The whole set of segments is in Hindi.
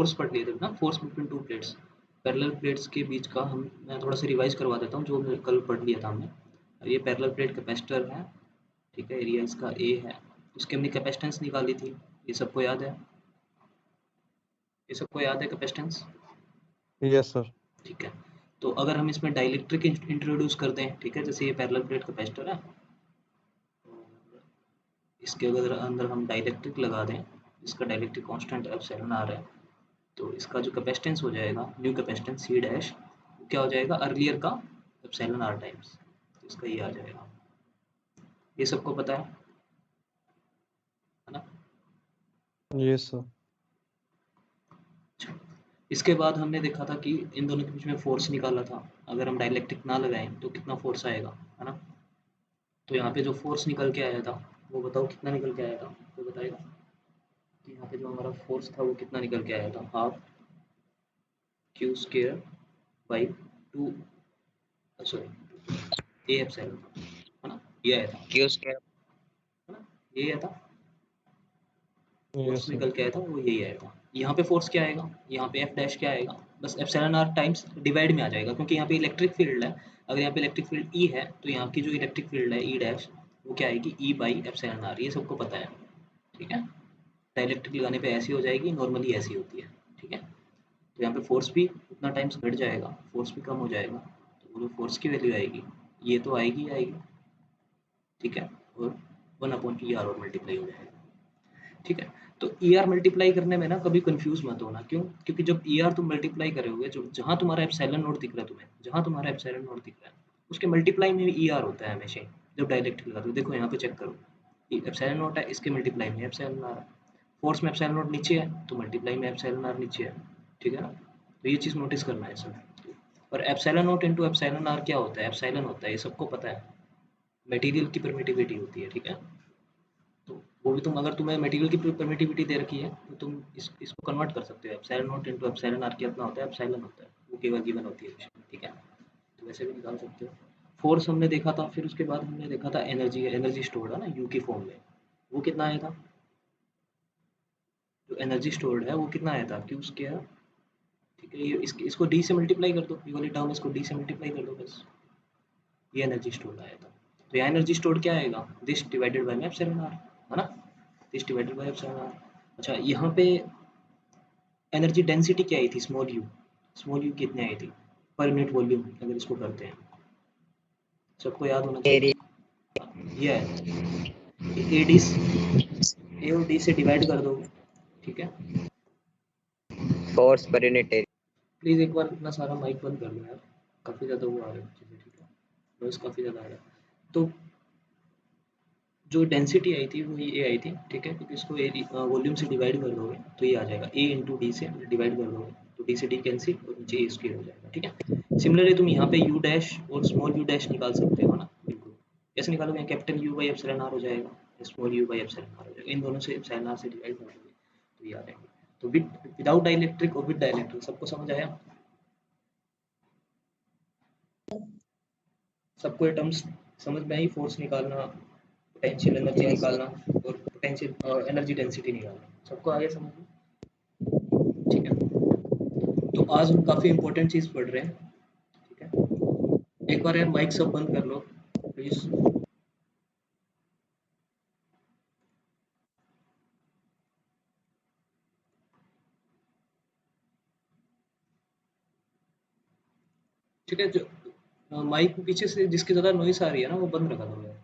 फोर्स पढ़ लिए थे ना, force between two plates, parallel plates के बीच का हम मैं थोड़ा सा रिवाइज करवा देता हूँ जो कल पढ़ लिया था हमने। ये पैरेलल प्लेट कैपेसिटर है, ठीक है, एरिया इसका ए है, उसकी हमने कैपेसिटेंस निकाली थी, ये सबको याद है, ये सबको याद है कैपेसिटेंस? Yes sir. ठीक है, तो अगर हम इसमें डाइलेक्ट्रिक इंट्रोड्यूस कर दें, ठीक है, जैसे ये पैरेलल प्लेट कैपेसिटर है, इसके अगर अंदर हम डाइलेक्ट्रिक लगा दें, इसका डाइलेक्ट्रिक कांस्टेंट एप्सिलॉन आर है, तो इसका जो कैपेसिटेंस हो जाएगा, न्यू कैपेसिटेंस सी डैश, क्या हो जाएगा अर्लियर का एप्सिलॉन आर टाइम्स, तो इसका ये आ जाएगा, ये सबको पता है ना? Yes sir. अच्छा, इसके बाद हमने देखा था कि इन दोनों के बीच में फोर्स निकाला था, अगर हम डाइलेक्ट्रिक ना लगाएं तो कितना फोर्स आएगा, है ना? तो यहाँ पे जो फोर्स निकल के आया था वो बताओ कितना निकल के आया था, तो बताएगा कि यहाँ पे जो हमारा फोर्स था वो कितना निकल के आया था, half Q square by 2, sorry A epsilon, है ना, ये आया था, क्यू स्क्वायर, है ना, ये आया था, फोर्स यस सर। निकल के आया था वो यही आएगा। यहाँ पे फोर्स क्या आएगा, यहाँ पे एफ डैश क्या आएगा, बस एप्सिलॉन आर टाइम्स डिवाइड में आ जाएगा, क्योंकि यहाँ पे इलेक्ट्रिक फील्ड है, अगर यहाँ पे इलेक्ट्रिक फील्ड ई है तो यहाँ की जो इलेक्ट्रिक फील्ड है ई डैश, वो क्या आएगी ई बाई एप्सिलॉन आर, ये सबको पता है, ठीक है। डाइलेक्ट्रिक लगाने पे ऐसी हो जाएगी, नॉर्मली ऐसी होती है, ठीक है। तो यहाँ पे फोर्स भी उतना टाइम्स घट जाएगा, फोर्स भी कम हो जाएगा, तो वो जो फोर्स की वैल्यू आएगी ये तो आएगी आएगी, ठीक है, और 1/ER और मल्टीप्लाई हो जाएगा, ठीक है। तो ई आर मल्टीप्लाई करने में ना कभी कंफ्यूज मत होना, क्यों? क्योंकि जब ई आर तुम मल्टीप्लाई करोगे, जो जहाँ तुम्हारा एप्सिलॉन नोट दिख रहा है तुम्हें, जहाँ तुम्हारा एप्सिलॉन नोट दिख रहा है उसके मल्टीप्लाई में ई आर होता है हमेशा ही, जब डायरेक्ट लगाते हो। देखो यहाँ पे चेक करो, एप्सिलॉन नोट है, इसके मल्टीप्लाई में एप्सिलॉन आर है, फोर्स में एप्सिलॉन नोट नीचे है तो मल्टीप्लाई में एप्सिलॉन आर नीचे है, ठीक है ना? तो ये चीज़ नोटिस करना है सर। और epsilon naught into epsilon R क्या होता है, एप्सिलॉन होता है, ये सबको पता है, मटेरियल की परमिटिविटी होती है, ठीक है। तो वो भी तुम, अगर तुम्हें मटेरियल की परमिटिविटी दे रखी है तो तुम इसको कन्वर्ट कर सकते हो, epsilon naught into epsilon R कितना होता है, एप्सिलॉन होता है, वो केवल गिवन होती है, ठीक है। तो वैसे भी निकाल सकते हो। फोर्स हमने देखा था, फिर उसके बाद हमने देखा था एनर्जी, एनर्जी स्टोर्ड है ना यू की फॉर्म में, वो कितना आया था, जो एनर्जी स्टोर्ड है वो कितना आया था, क्यू स्क्वायर, ठीक है। ये इसको डी से मल्टीप्लाई कर दो, ये वाली टर्म इसको डी से मल्टीप्लाई कर दो बस, ये एनर्जी स्टोर्ड आया था। तो यहाँ एनर्जी स्टोर्ड क्या आएगा, this divided by epsilon R, है ना, this divided by epsilon R. अच्छा, यहाँ पे एनर्जी डेंसिटी क्या आई थी, स्मॉल यू कितनी आई थी पर यूनिट वॉल्यूम, अगर इसको करते हैं, सबको याद होना चाहिए, ये है ए डी, ए और डी से डिवाइड कर दोगे, ठीक है। Force per unit area. Please एक बार इतना सारा माइक बंद कर लो यार, काफ़ी ज़्यादा वो आ रहा है चीज़ें, ठीक है, नॉइस काफ़ी ज़्यादा आ रहा है। तो जो डेंसिटी आई थी वो ये आई थी, ठीक है, क्योंकि इसको ए वॉल्यूम से डिवाइड कर दोगे तो ये आ जाएगा, ए इंटू डी से डिवाइड कर दोगे तो डी से डी कैंसिल और नीचे ए स्क्वायर हो जाएगा, ठीक है। सिमिलरली तुम यहाँ पे यू डैश और स्मॉल यू डैश निकाल सकते हो ना, बिल्कुल। कैसे निकालोगे, capital U by epsilon R हो जाएगा, small U by epsilon R हो जाएगा, इन दोनों से एप्सिलॉन आर से डिवाइड कर दोगे तो ये आ जाएंगे। तो विदाउट डाइलेक्ट्रिक और विद डाइलेक्ट्रिक, सबको समझ आया? सबको ये टर्म्स समझ में आई, फोर्स निकालना, पोटेंशियल एनर्जी निकालना और पोटेंशियल एनर्जी डेंसिटी निकालना, सबको आगे समझ में? ठीक है, तो आज हम काफ़ी इंपॉर्टेंट चीज़ पढ़ रहे हैं, ठीक है। एक बार यार माइक सब बंद कर लो प्लीज़। ठीक है, जो माइक पीछे से जिसकी ज़्यादा नॉइस आ रही है ना वो बंद रखा दो यार,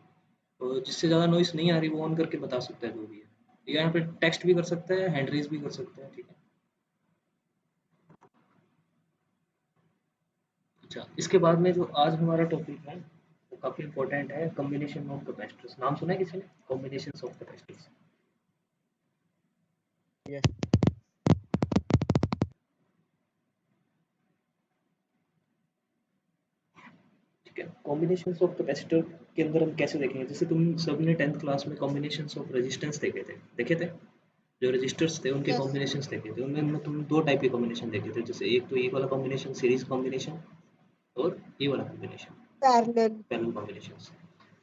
और जिससे ज़्यादा नॉइस नहीं आ रही वो ऑन करके बता सकता है जो भी है, यहाँ पे टेक्स्ट भी कर सकता है, हैंड रेज भी कर सकता है, ठीक है। अच्छा, इसके बाद में जो आज हमारा टॉपिक है वो काफ़ी इंपॉर्टेंट है, कॉम्बिनेशन ऑफ कैपेसिटर्स। नाम सुना है किसी ने, कॉम्बिनेशन ऑफ कैपेसिटर्स? ठीक है, कॉम्बिनेशंस ऑफ कैपेसिटर के अंदर हम कैसे देखेंगे, जैसे तुम सबने 10th क्लास में कॉम्बिनेशंस ऑफ रेजिस्टेंस देखे थे, जो रेजिस्टर्स थे उनके कॉम्बिनेशंस देखे थे, उनमें तुम दो टाइप के कॉम्बिनेशन देखे थे, जैसे एक तो ये वाला कॉम्बिनेशन सीरीज कॉम्बिनेशन, और ये वाला कॉम्बिनेशन पैरेलल कॉम्बिनेशंस।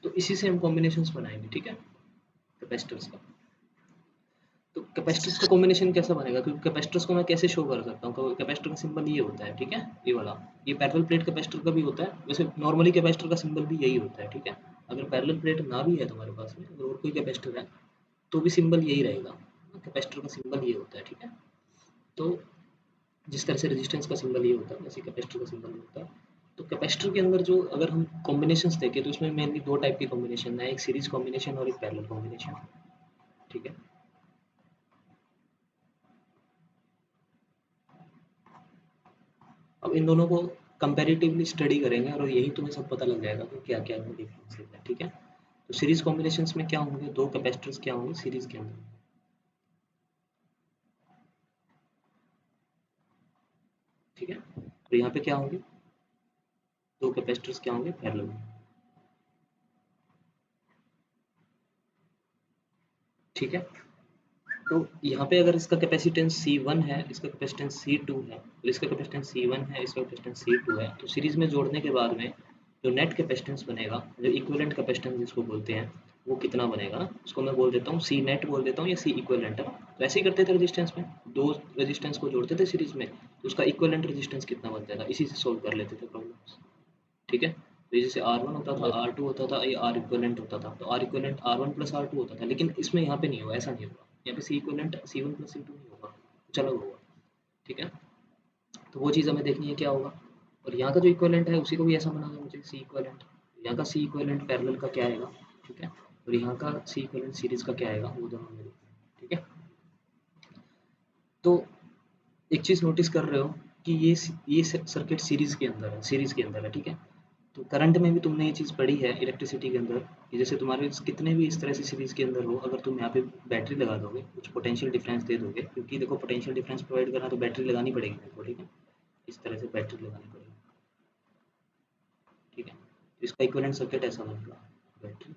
तो इसी से हम कॉम्बिनेशंस बनाएंगे, ठीक है, कैपेसिटर्स का। तो कैपेसिटर्स का कॉम्बिनेशन कैसा बनेगा, क्योंकि कैपेसिटर्स को मैं कैसे शो कर सकता हूँ, कैपेसिटर का सिंबल ये होता है, ठीक है, ये वाला, ये पैरेलल प्लेट कैपेसिटर का भी होता है, वैसे नॉर्मली कैपेसिटर का सिंबल भी यही होता है, ठीक है। अगर पैरेलल प्लेट ना भी है तुम्हारे पास में, अगर और कोई कैपेसिटर है तो भी सिंबल यही रहेगा, कैपेसिटर का सिंबल ये होता है, ठीक है। तो जिस तरह से रेजिस्टेंस का सिंबल ये होता है वैसे कैपेसिटर का सिंबल ये होता है। तो कैपेसिटर के अंदर जो अगर हम कॉम्बिनेशंस देखें तो इसमें मेनली दो टाइप की कॉम्बिनेशन है, एक सीरीज कॉम्बिनेशन और एक पैरेलल कॉम्बिनेशन, ठीक है। अब इन दोनों को कंपैरेटिवली स्टडी करेंगे और यही तुम्हें सब पता लग जाएगा कि क्या क्या इनमें डिफरेंस है, ठीक है। तो सीरीज कॉम्बिनेशंस में क्या होंगे, दो कैपेसिटर्स क्या होंगे सीरीज के अंदर, ठीक है। और यहाँ पे क्या होंगे, दो कैपेसिटर्स क्या होंगे पैरेलल में, ठीक है। तो यहाँ पे अगर इसका कैपेसिटेंस C1 है, इसका कैपेसिटेंस C2 है और इसका कैपेसिटेंस C1 है, इसका कैपेसिटेंस C2 है, तो सीरीज में जोड़ने के बाद में जो नेट कैपेसिटेंस बनेगा, जो इक्विवेलेंट कैपेसिटेंस जिसको बोलते हैं, वो कितना बनेगा ना, उसको मैं बोल देता हूँ C नेट बोल देता हूँ या C इक्विवेलेंट है ना। तो ऐसे ही करते थे रेजिस्टेंस में, दो रेजिस्टेंस को जोड़ते थे सीरीज में तो उसका इक्विवेलेंट रेजिस्टेंस कितना बनता था, इसी से सोल्व कर लेते थे प्रॉब्लम्स, ठीक है। तो जैसे R1 होता था, R2 होता था, ये R इक्विवेलेंट होता था, तो R equivalent R1 plus R2 होता था, लेकिन इसमें यहाँ पे नहीं होगा, ऐसा नहीं होगा, यहाँ पे C equivalent C1 plus C2 नहीं होगा, कुछ अलग होगा, ठीक है। तो वो चीज़ हमें देखनी है क्या होगा, और यहाँ का जो इक्विवेलेंट है उसी को भी ऐसा बनाना है मुझे, C इक्विवेलेंट, यहाँ का C इक्विवेलेंट पैरेलल का क्या आएगा, ठीक है, और यहाँ का C इक्विवेलेंट सीरीज का क्या आएगा, वो दोनों हमें देखना है, ठीक है। तो एक चीज़ नोटिस कर रहे हो कि ये सर्किट सीरीज के अंदर है, ठीक है। तो करंट में भी तुमने ये चीज़ पढ़ी है इलेक्ट्रिसिटी के अंदर कि जैसे तुम्हारे कितने भी इस तरह से सीरीज के अंदर हो, अगर तुम यहाँ पे बैटरी लगा दोगे, कुछ पोटेंशियल डिफरेंस दे दोगे, क्योंकि देखो पोटेंशियल डिफरेंस प्रोवाइड करना तो बैटरी लगानी पड़ेगी मेरे को, ठीक है, इस तरह से बैटरी लगानी पड़ेगी, ठीक है। तो इसका इक्विवेलेंट सर्किट ऐसा बनेगा, बैटरी,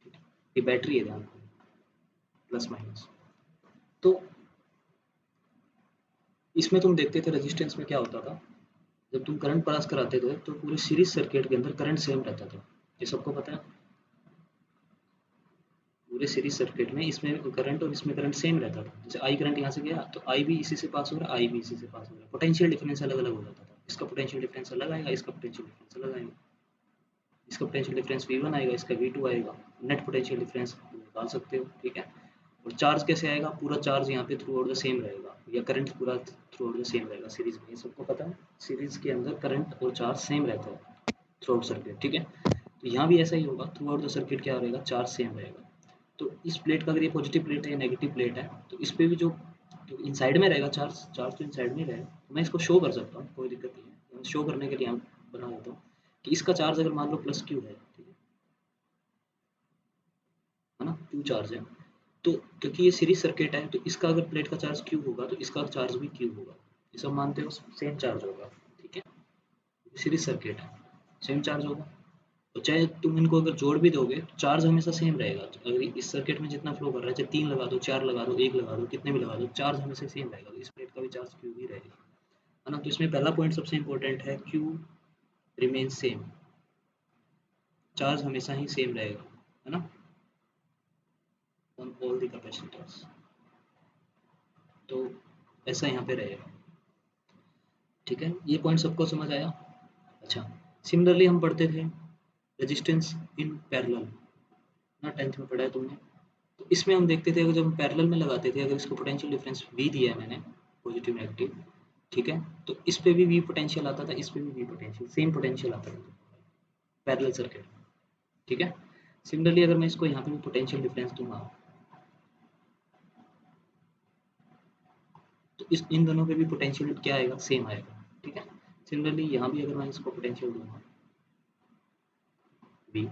ठीक है, ये बैटरी है, ध्यान प्लस माइनस। तो इसमें तुम देखते थे रेजिस्टेंस में क्या होता था, जब तुम करंट पास कराते थे तो पूरे सीरीज सर्किट के अंदर करंट सेम रहता था, ये सबको पता है। पूरे सीरीज सर्किट में इसमें करंट और इसमें करंट सेम रहता था, जैसे आई करंट यहाँ से गया तो आई भी इसी से पास हो रहा है, आई भी इसी से पास हो रहा है, पोटेंशियल डिफरेंस अलग अलग हो जाता था, इसका पोटेंशियल डिफरेंस अलग आएगा, इसका पोटेंशियल डिफरेंस अलग आएगा, इसका पोटेंशियल डिफरेंस V1 आएगा, इसका V2 आएगा, नेट पोटेंशियल डिफरेंस निकाल सकते हो, ठीक है। और चार्ज कैसे आएगा, पूरा चार्ज यहाँ पे थ्रू आउट द सेम रहेगा, या करंट पूरा थ्रू आउट द सेम रहेगा सीरीज में, ये सबको पता है, सीरीज के अंदर करंट और चार्ज सेम रहता है थ्रू आउट सर्किट, ठीक है। तो यहाँ भी ऐसा ही होगा, थ्रू आउट द सर्किट क्या रहेगा, चार्ज सेम रहेगा। तो इस प्लेट का अगर ये पॉजिटिव प्लेट है या नेगेटिव प्लेट है, तो इस पे भी जो इनसाइड में रहेगा चार्ज, चार्ज तो इनसाइड में ही रहेगा, तो मैं इसको शो कर सकता हूँ, कोई दिक्कत नहीं है, मैं शो करने के लिए यहाँ बना देता हूँ कि इसका चार्ज अगर मान लो प्लस क्यू है ना, क्यू चार्ज है, तो क्योंकि ये सीरीज सर्किट है तो इसका अगर प्लेट का चार्ज क्यू होगा तो इसका चार्ज भी क्यू होगा, ये सब मानते हो, सेम चार्ज होगा, ठीक है। सीरीज सर्किट है, सेम चार्ज होगा, तो चाहे तुम इनको अगर जोड़ भी दोगे तो चार्ज हमेशा सेम रहेगा, अगर इस सर्किट में जितना फ्लो कर रहा है, चाहे 3 लगा दो, 4 लगा दो, 1 लगा दो, कितने भी लगा दो, चार्ज हमेशा सेम रहेगा, तो इस प्लेट का भी चार्ज क्यू ही रहेगा, है ना। तो इसमें पहला पॉइंट सबसे इंपॉर्टेंट है, क्यू रिमेन सेम, चार्ज हमेशा ही सेम रहेगा, है ना, ऑन ऑल द कैपेसिटर्स, तो ऐसा यहाँ पे रहेगा, ठीक है। ये पॉइंट सबको समझ आया। अच्छा, सिमिलरली हम पढ़ते थे रेजिस्टेंस इन पैरेलल ना, 10th में पढ़ा है तुमने। तो इसमें हम देखते थे, अगर जब हम पैरेलल में लगाते थे, अगर इसको पोटेंशियल डिफरेंस V दिया है मैंने, पॉजिटिव नेगेटिव, ठीक है, तो इस पे भी V पोटेंशियल आता था, इस पे भी V पोटेंशियल, सेम पोटेंशियल आता था पैरेलल सर्किट, ठीक है। सिमिलरली अगर मैं इसको यहाँ पे भी पोटेंशियल डिफरेंस दूंगा तो इस इन दोनों पे भी पोटेंशियल क्या आएगा, सेम आएगा, ठीक है। सिमिलरली यहाँ भी अगर मैं इसको पोटेंशियल दूंगा V,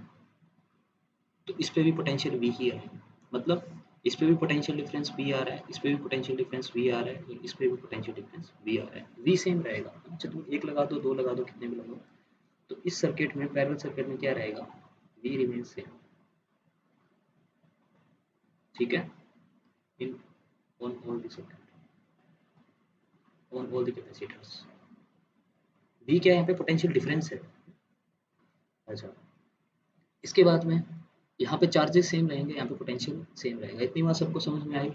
तो इस पे भी पोटेंशियल V ही आएगा, मतलब इस पे भी पोटेंशियल डिफरेंस V आ रहा है, इस पे भी पोटेंशियल डिफरेंस V आ रहा है, और इस पे भी पोटेंशियल डिफरेंस V आ रहा है, V सेम रहेगा, अच्छा तुम एक लगा दो, दो लगा दो, कितने भी लगाओ, तो इस सर्किट में, पैरेलल सर्किट में क्या रहेगा, V रिमेन सेम, ठीक है, in on all the circuit, on all the capacitors, V क्या है यहाँ पे, पोटेंशियल डिफरेंस है। अच्छा, इसके बाद में यहाँ पे चार्जेस सेम रहेंगे, यहाँ पे पोटेंशियल सेम रहेगा। इतनी बात सबको समझ में आई?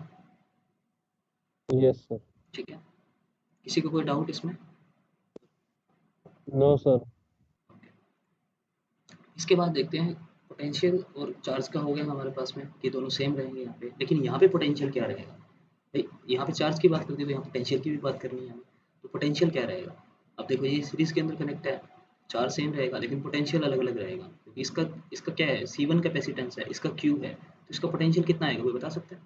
Yes sir. ठीक है, किसी को कोई डाउट इसमें? No sir. इसके बाद देखते हैं पोटेंशियल और चार्ज का हो गया हमारे पास में कि दोनों सेम रहेंगे यहाँ पे, लेकिन यहाँ पे पोटेंशियल क्या रहेगा भाई? यहाँ पे चार्ज की बात करते हैं तो यहाँ पोटेंशियल की भी बात करनी है हमें। तो पोटेंशियल क्या रहेगा? अब देखो ये सीरीज के अंदर कनेक्ट है, चार्ज सेम रहेगा लेकिन पोटेंशियल अलग अलग रहेगा, क्योंकि इसका इसका क्या है, C1 कैपेसिटेंस है, इसका Q है, तो इसका पोटेंशियल कितना आएगा कोई बता सकता है?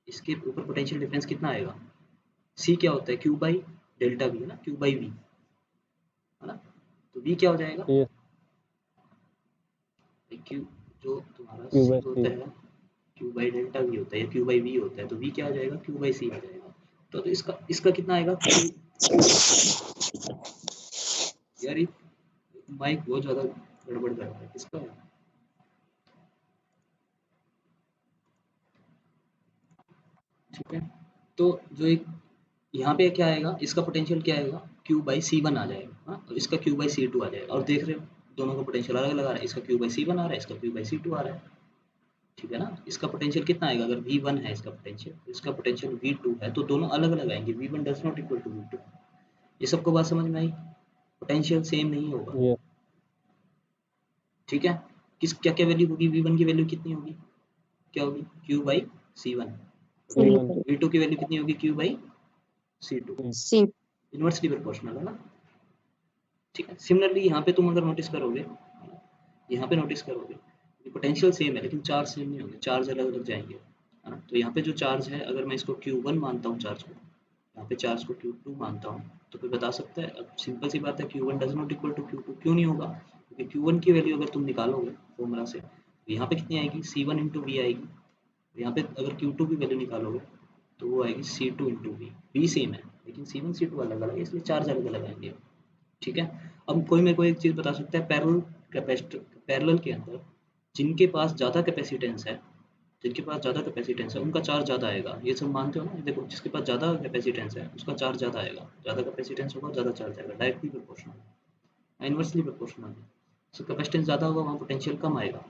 इसके ऊपर पोटेंशियल डिफरेंस कितना आएगा? C क्या होता है, Q बाई डेल्टा वी है ना, Q बाई वी है ना। तो V क्या हो जाएगा? यस। Q जो तुम्हारा क्यू C बाय सी। होता है, Q बाई डेल्टा वी होता है या Q बाई वी होता है, तो V क्या हो जाएगा, Q बाई C हो जाएगा। तो इसका इसका कितना आएगा Q? यार ये माइक बहुत ज़्यादा गड़बड़ कर रहा है, किसका है? ठीक है, तो जो एक यहाँ पे क्या आएगा, इसका पोटेंशियल क्या आएगा, Q बाई C1 आ जाएगा, हाँ, और इसका Q बाई C2 आ जाएगा। और देख रहे हो दोनों का पोटेंशियल अलग अलग आ रहा है, इसका Q बाई C1 आ रहा है, इसका Q बाई C2 आ रहा है। ठीक है ना, इसका पोटेंशियल कितना आएगा, अगर V1 है इसका पोटेंशियल, तो इसका पोटेंशियल V2 है, तो दोनों अलग अलग आएंगे, V1 does not equal to V2। ये सबको बात समझ में आई? पोटेंशियल सेम नहीं होगा। यस। ठीक है, किस क्या क्या वैल्यू होगी, V1 की वैल्यू कितनी होगी, क्या होगी, Q by C1। C1। V2 की वैल्यू कितनी होगी, Q by C2। C. Inversely proportional है ना। ठीक है, सिमिलरली यहाँ पे तुम अगर नोटिस करोगे, यहाँ पे नोटिस करोगे पोटेंशियल सेम है लेकिन चार्ज सेम नहीं होंगे, चार्ज अलग अलग जाएंगे, है ना। तो यहाँ पे जो चार्ज है, अगर मैं इसको Q1 मानता हूँ चार्ज को, यहाँ पे चार्ज को Q2 मानता हूँ, तो कोई बता सकता है? अब सिंपल सी बात है, Q1 does not equal to Q2, क्यों नहीं होगा? क्योंकि Q1 की वैल्यू अगर तुम निकालोगे फॉर्मूला से, तो यहाँ पे कितनी आएगी, C1 इंटू वी आएगी। यहाँ पे अगर Q2 की वैल्यू निकालोगे तो वो आएगी C2 into we. We same है लेकिन C1 C2 अलग अलग है, इसलिए चार्ज अलग अलग आएंगे। ठीक है, अब कोई मेरे को एक चीज़ बता सकता है, पैरेलल कैपेसिटर, पैरेलल के अंदर जिनके पास ज़्यादा कैपेसिटेंस है, जिनके पास ज़्यादा कैपेसिटेंस है उनका चार्ज ज़्यादा आएगा, ये सब मानते हो ना? देखो जिसके पास ज़्यादा कैपेसिटेंस है उसका चार्ज ज़्यादा आएगा, ज़्यादा कैपेसिटेंस होगा ज़्यादा चार्ज आएगा, डायरेक्टली प्रोपोर्शनल, इनवर्सली प्रोपोर्शनल। सो कैपेसिटेंस ज़्यादा होगा वहाँ पोटेंशियल कम आएगा।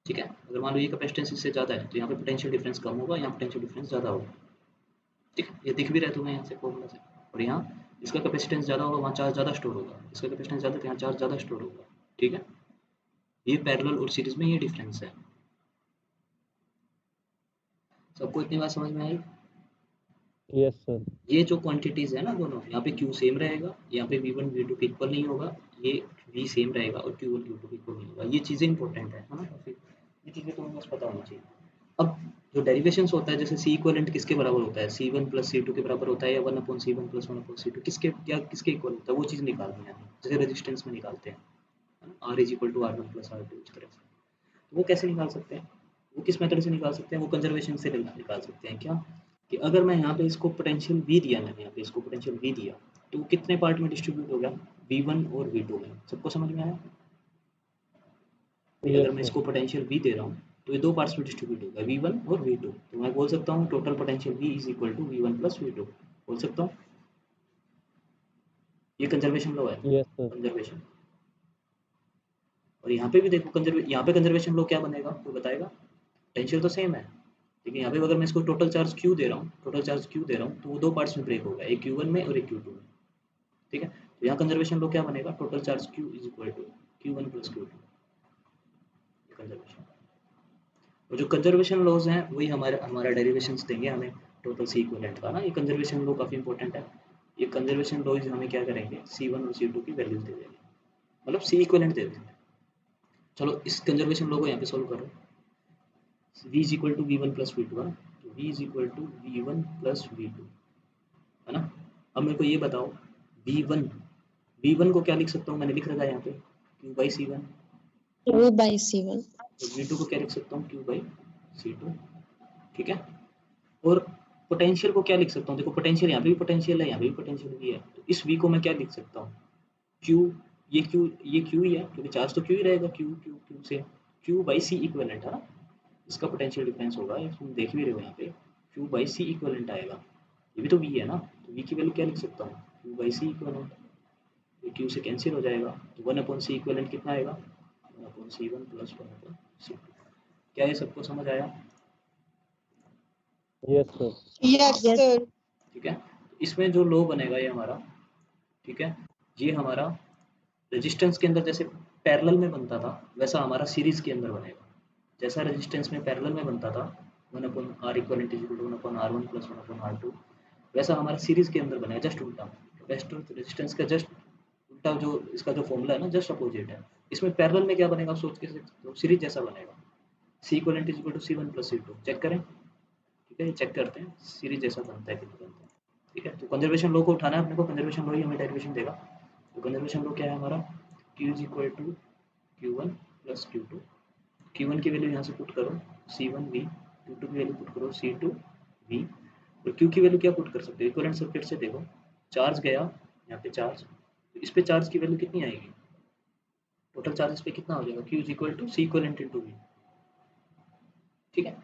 ठीक है, अगर मान लो ये कैपेसिटेंस इससे ज़्यादा है तो यहाँ पे पोटेंशियल डिफरेंस कम होगा, यहाँ पोटेंशियल डिफरेंस ज़्यादा होगा। ठीक है, ये दिख भी रहा है तुम्हें यहाँ से फॉर्मूला से। और यहाँ इसका कैपेसिटेंस ज़्यादा होगा वहाँ चार्ज ज़्यादा स्टोर होगा, इसका कैपेसिटेंस ज़्यादा तो यहाँ चार्ज ज़्यादा स्टोर होगा। ठीक है, ये पैरेलल और सीरीज में ये डिफरेंस है। सबको इतनी बात समझ में आई? Yes sir. ये जो क्वांटिटीज है ना दोनों, यहाँ पे Q सेम रहेगा, यहाँ पे V1 V2 के इक्वल नहीं होगा, ये V सेम रहेगा और Q1 Q2 के इक्वल नहीं होगा। ये चीज़ें इंपॉर्टेंट है ना काफी, ये चीज़ें तुम्हें बस पता होनी चाहिए। अब जो डेरिवेशंस होता है, जैसे C इक्वलेंट किसके बराबर होता है, C1 प्लस C2 के बराबर होता है, या 1/C1 प्लस 1/C2, किसके क्या किसके इक्वल होता है, वो चीज़ निकालनी है हमें, जैसे रेजिस्टेंस में निकालते हैं, R is equal to R1 plus R2, इस तरह से। तो वो कैसे निकाल सकते हैं, वो किस मेथड से निकाल सकते हैं, वो कंजर्वेशन से निकाल सकते हैं। क्या कि अगर मैं यहाँ पे इसको पोटेंशियल V दिया, मैंने यहाँ पे इसको पोटेंशियल V दिया, तो वो कितने पार्ट में डिस्ट्रीब्यूट होगा, V1 और V2 में। सबको समझ में आया? अगर यस मैं सर। इसको पोटेंशियल V दे रहा हूँ तो ये दो पार्ट्स में डिस्ट्रीब्यूट होगा, V1 और V2। तो मैं बोल सकता हूँ total potential V is equal to V1 plus V2, बोल सकता हूँ। ये कंजर्वेशन लॉ है, यस सर। कंजर्वेशन। और यहाँ पे भी देखो यहाँ पे कंजर्वेशन लॉ क्या बनेगा, वो बताएगा। पोटेंशियल तो सेम है लेकिन यहाँ पे अगर मैं इसको टोटल चार्ज Q दे रहा हूँ, टोटल चार्ज Q दे रहा हूँ, तो वो दो पार्ट्स में ब्रेक होगा, एक Q1 में और एक Q2 में। ठीक है, तो यहाँ कंजर्वेशन लॉ क्या बनेगा, total charge Q is equal to Q1 plus Q2, conservation. और जो कंजर्वेशन लॉज हैं वही हमारे हमारा डेरिवेशंस देंगे हमें टोटल सी इक्विवेलेंट का ना। ये कंजर्वेशन लॉ काफ़ी इंपॉर्टेंट है। ये कंजर्वेशन लॉज हमें क्या करेंगे, C1 और C2 की वैल्यूज दे देंगे, मतलब सी इक्विवेलेंट दे देंगे। चलो इस कंजर्वेशन लॉ को यहाँ पे सोल्व करो। V is equal to V1 plus V2 है, तो V is equal to V1 plus V2 है ना। अब मेरे को ये बताओ, V1 V1 को क्या लिख सकता हूँ, मैंने लिख रखा है यहाँ पे Q by C1। Q by C1। तो V2 को क्या लिख सकता हूँ, Q बाई C2। ठीक है, और पोटेंशियल को क्या लिख सकता हूँ, देखो पोटेंशियल यहाँ पे भी पोटेंशियल है, यहाँ पे भी पोटेंशियल भी है, तो इस V को मैं क्या लिख सकता हूँ, Q, ये Q ही है क्योंकि चार्ज तो Q ही रहेगा, Q से Q बाई C इक्विवेलेंट है ना, इसका पोटेंशियल डिफरेंस होगा, ये तुम देख भी रहे हो यहाँ पे Q बाई C इक्विवेलेंट आएगा, ये भी तो V है ना, तो V की वैल्यू क्या लिख सकता हूँ, Q बाई C इक्विवेलेंट। ये Q से कैंसिल हो जाएगा, तो 1/C इक्विवेलेंट कितना आएगा, upon C1 plus 1 upon C2। क्या ये सबको समझ आया? Yes sir. Yes, sir. ठीक है, इसमें जो लो बनेगा ये हमारा, ठीक है, ये हमारा रेजिस्टेंस के अंदर जैसे पैरेलल में बनता था वैसा हमारा सीरीज के अंदर बनेगा। जैसा रेजिस्टेंस में पैरेलल में बनता था 1/R equivalent is equal to 1/R1 plus 1/R2, वैसा हमारा सीरीज के अंदर बनेगा, जस्ट उल्टा। कैपेसिटर तो रेजिस्टेंस का जस्ट उल्टा, जो इसका जो फॉर्मूला है ना जस्ट अपोजिट है। इसमें पैरेलल में क्या बनेगा सोच के सकते हो, सीरीज जैसा बनेगा, C equivalent is equal to C1 plus C2। Check करें, ठीक है, ये चेक करते हैं सीरीज जैसा बनता है कि नहीं बनता है। ठीक है, तो कंजर्वेशन लॉ को उठाना है अपने को, कंजर्वेशन लॉ ही हमें डेरिवेशन देगा। तो कंजर्वेशन लॉ क्या है हमारा, Q is equal to Q1 plus Q2। Q1 की वैल्यू यहाँ से पुट करो C1V, Q2 की वैल्यू पुट करो C2V, और Q की वैल्यू क्या पुट कर सकते हो, इक्विवेलेंट सर्किट से देखो, चार्ज गया यहाँ पे चार्ज, तो इस पे चार्ज की वैल्यू कितनी आएगी, टोटल चार्ज पे कितना हो जाएगा, Q is equal to C equivalent into V। ठीक है,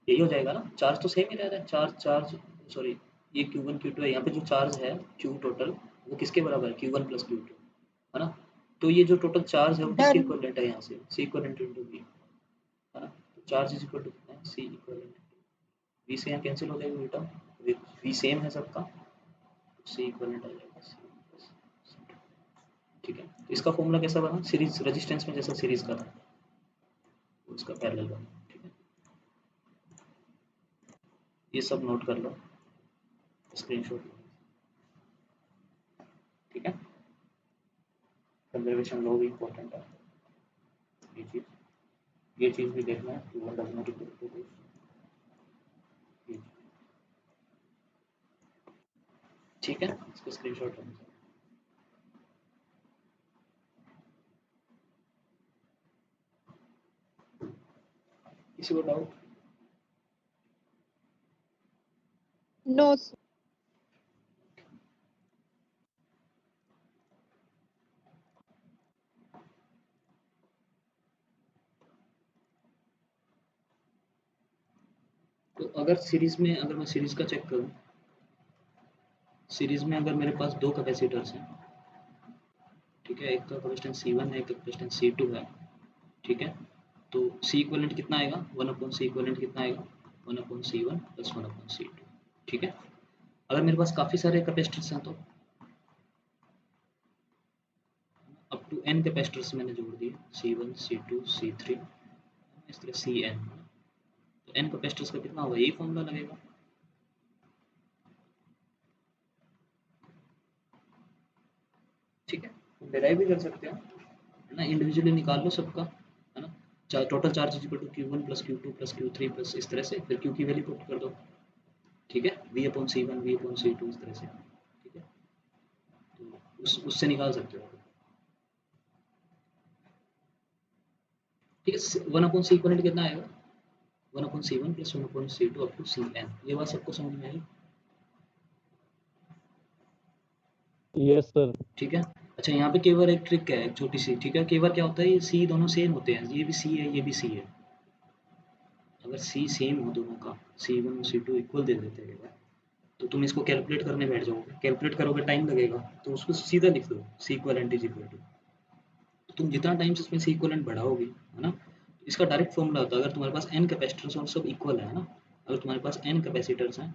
यही हो जाएगा ना, चार्ज तो सेम ही रह रहा है, चार्ज सॉरी ये Q1 Q2 है, यहाँ पे जो चार्ज है Q टोटल वो किसके बराबर है, Q1 प्लस Q2, है ना। तो ये जो टोटल चार्ज है वो किसके Done. इक्विवेलेंट है, यहाँ से C इक्विवेलेंट इनटू V, है ना। तो चार्ज इज इक्वल टू कितना है, C इक्विवेलेंट, V से यहाँ कैंसिल हो जाएगा बेटा, V सेम है सबका, C इक्विवेलेंट आ जाएगा C प्लस C2। ठीक है, तो इसका फॉर्मूला कैसा बना, सीरीज रेजिस्टेंस में जैसा सीरीज का था उसका पैरेलल बना। ठीक है, ये सब नोट कर लो, स्क्रीनशॉट लो। ठीक है, कंजर्वेशन लॉ भी इम्पोर्टेंट है, ये चीज़ भी देखना है, Q1 does not equal to this. ठीक है, इसको स्क्रीनशॉट लेना। किसी को डाउट? No, sir. तो अगर सीरीज में, अगर मैं सीरीज का चेक करूं, सीरीज में अगर मेरे पास दो कैपेसिटर्स हैं, ठीक है, एक का कैपेसिटेंस C1 है, एक का कैपेसिटेंस C2 है, ठीक है, तो C इक्विवेलेंट कितना आएगा, 1/C इक्विवेलेंट कितना आएगा, 1/C1 प्लस 1/C2। ठीक है, अगर मेरे पास काफ़ी सारे कैपेसिटर्स हैं तो अप टू n कैपेसिटर्स मैंने जोड़ दिए, C1 C2 C3 इस तरह Cn, तो n कैपेसिटर्स का कितना होगा, यही फॉर्मूला लगेगा। ठीक है, डिराइव भी कर सकते हो, है ना, इंडिविजुअली निकाल लो सबका, है ना, total charge is equal to Q1 plus Q2 plus Q3 plus इस तरह से, फिर Q की वैल्यू पुट कर दो। ठीक है, V/C1 V/C2 इस तरह से। ठीक है, तो उससे निकाल सकते हो। ठीक है, 1/C इक्वलेंट कितना आएगा, 1/C1 plus 1/C2 up to Cn। ये बात सबको समझ में आई? Yes sir. ठीक है, अच्छा यहाँ पे केवल एक ट्रिक है, एक छोटी सी, ठीक है, केवल क्या होता है, ये C दोनों सेम होते हैं, ये भी C है ये भी C है। अगर C सेम हो दोनों का, C1 और C2 इक्वल दे देते हैं तो तुम इसको कैलकुलेट करने बैठ जाओगे, कैलकुलेट करोगे टाइम लगेगा, तो उसको सीधा लिख दो C equivalent is equal to, तो तुम जितना टाइम इसमें C इक्वलेंट बढ़ाओगे, है ना, इसका डायरेक्ट फॉर्मूला होता है, अगर तुम्हारे पास n कैपेसिटर्स और सब इक्वल है ना, अगर तुम्हारे पास n कैपेसिटर्स हैं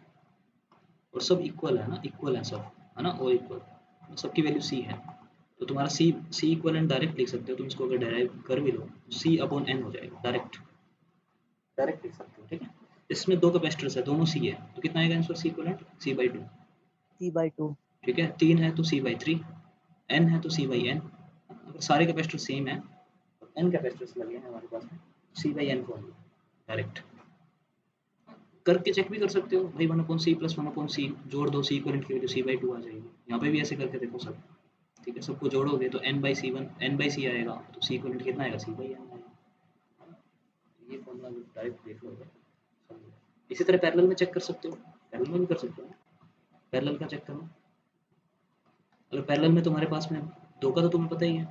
और सब इक्वल है ना, इक्वल है सब, है ना, और इक्वल, सबकी वैल्यू C है, तो तुम्हारा C इक्वलेंट डायरेक्ट लिख सकते हो तुम इसको, अगर डिराइव कर भी लो C/n हो जाएगा, डायरेक्ट डायरेक्ट लिख सकते हो। ठीक है, इसमें दो कैपेसिटर्स है, दोनों C है, तो कितना आएगा answer C equivalent, C/2। C/2। ठीक है, 3 है तो C/3, n है तो C/n, अगर सारे कैपेसिटर सेम है तो n कैपेसिटर्स लगे हैं हमारे पास में, C/n फॉर्मूला डायरेक्ट करके चेक भी कर सकते हो भाई, 1/C प्लस 1/C जोड़ दो, C इक्वलेंट की वैल्यू C/2 आ जाएगी, यहाँ पे भी ऐसे करके देखो सब। ठीक है, सबको जोड़ोगे तो n/C1 n/C आएगा, तो C इक्वलेंट कितना आएगा, C/n आएगा। ये फॉर्मूला डायरेक्ट देख लोगे। इसी तरह पैरेलल में चेक कर सकते हो, पैरेलल में भी कर सकते हो, पैरेलल का चेक करना, अगर पैरेलल में तुम्हारे पास में दो का, तो तुम्हें पता ही है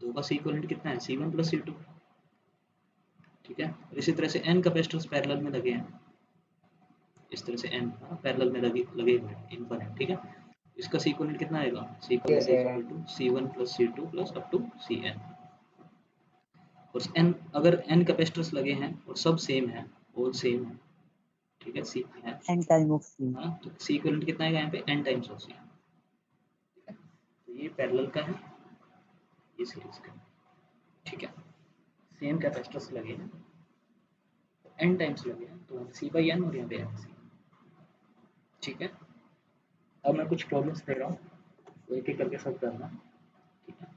दो का C इक्वलेंट कितना है, C1 प्लस C2। ठीक है, और इसी तरह से n कैपेसिटर्स पैरेलल में लगे हैं, इस तरह से n पैरेलल में लगे हुए हैं इनफिनिट। ठीक है, इसका सी इक्विवेलेंट कितना आएगा? C equivalent is equal to C1 plus C2 plus up to Cn। और n, अगर n कैपेसिटर्स लगे हैं और सब सेम है, ऑल सेम है, ठीक है, सी है n टाइम ऑफ c। हाँ, तो सी इक्विवेलेंट कितना आएगा यहाँ पे? n टाइम्स ऑफ सी। ठीक है, तो ये पैरेलल का है, ये सीरीज का, ठीक है। सेम कैपेसिटर्स लगे हैं, n टाइम्स लगे हैं, तो c बाई n और यहाँ पे nc, ठीक है। अब मैं कुछ प्रॉब्लम्स दे रहा हूँ, तो एक एक करके सब करना, ठीक है।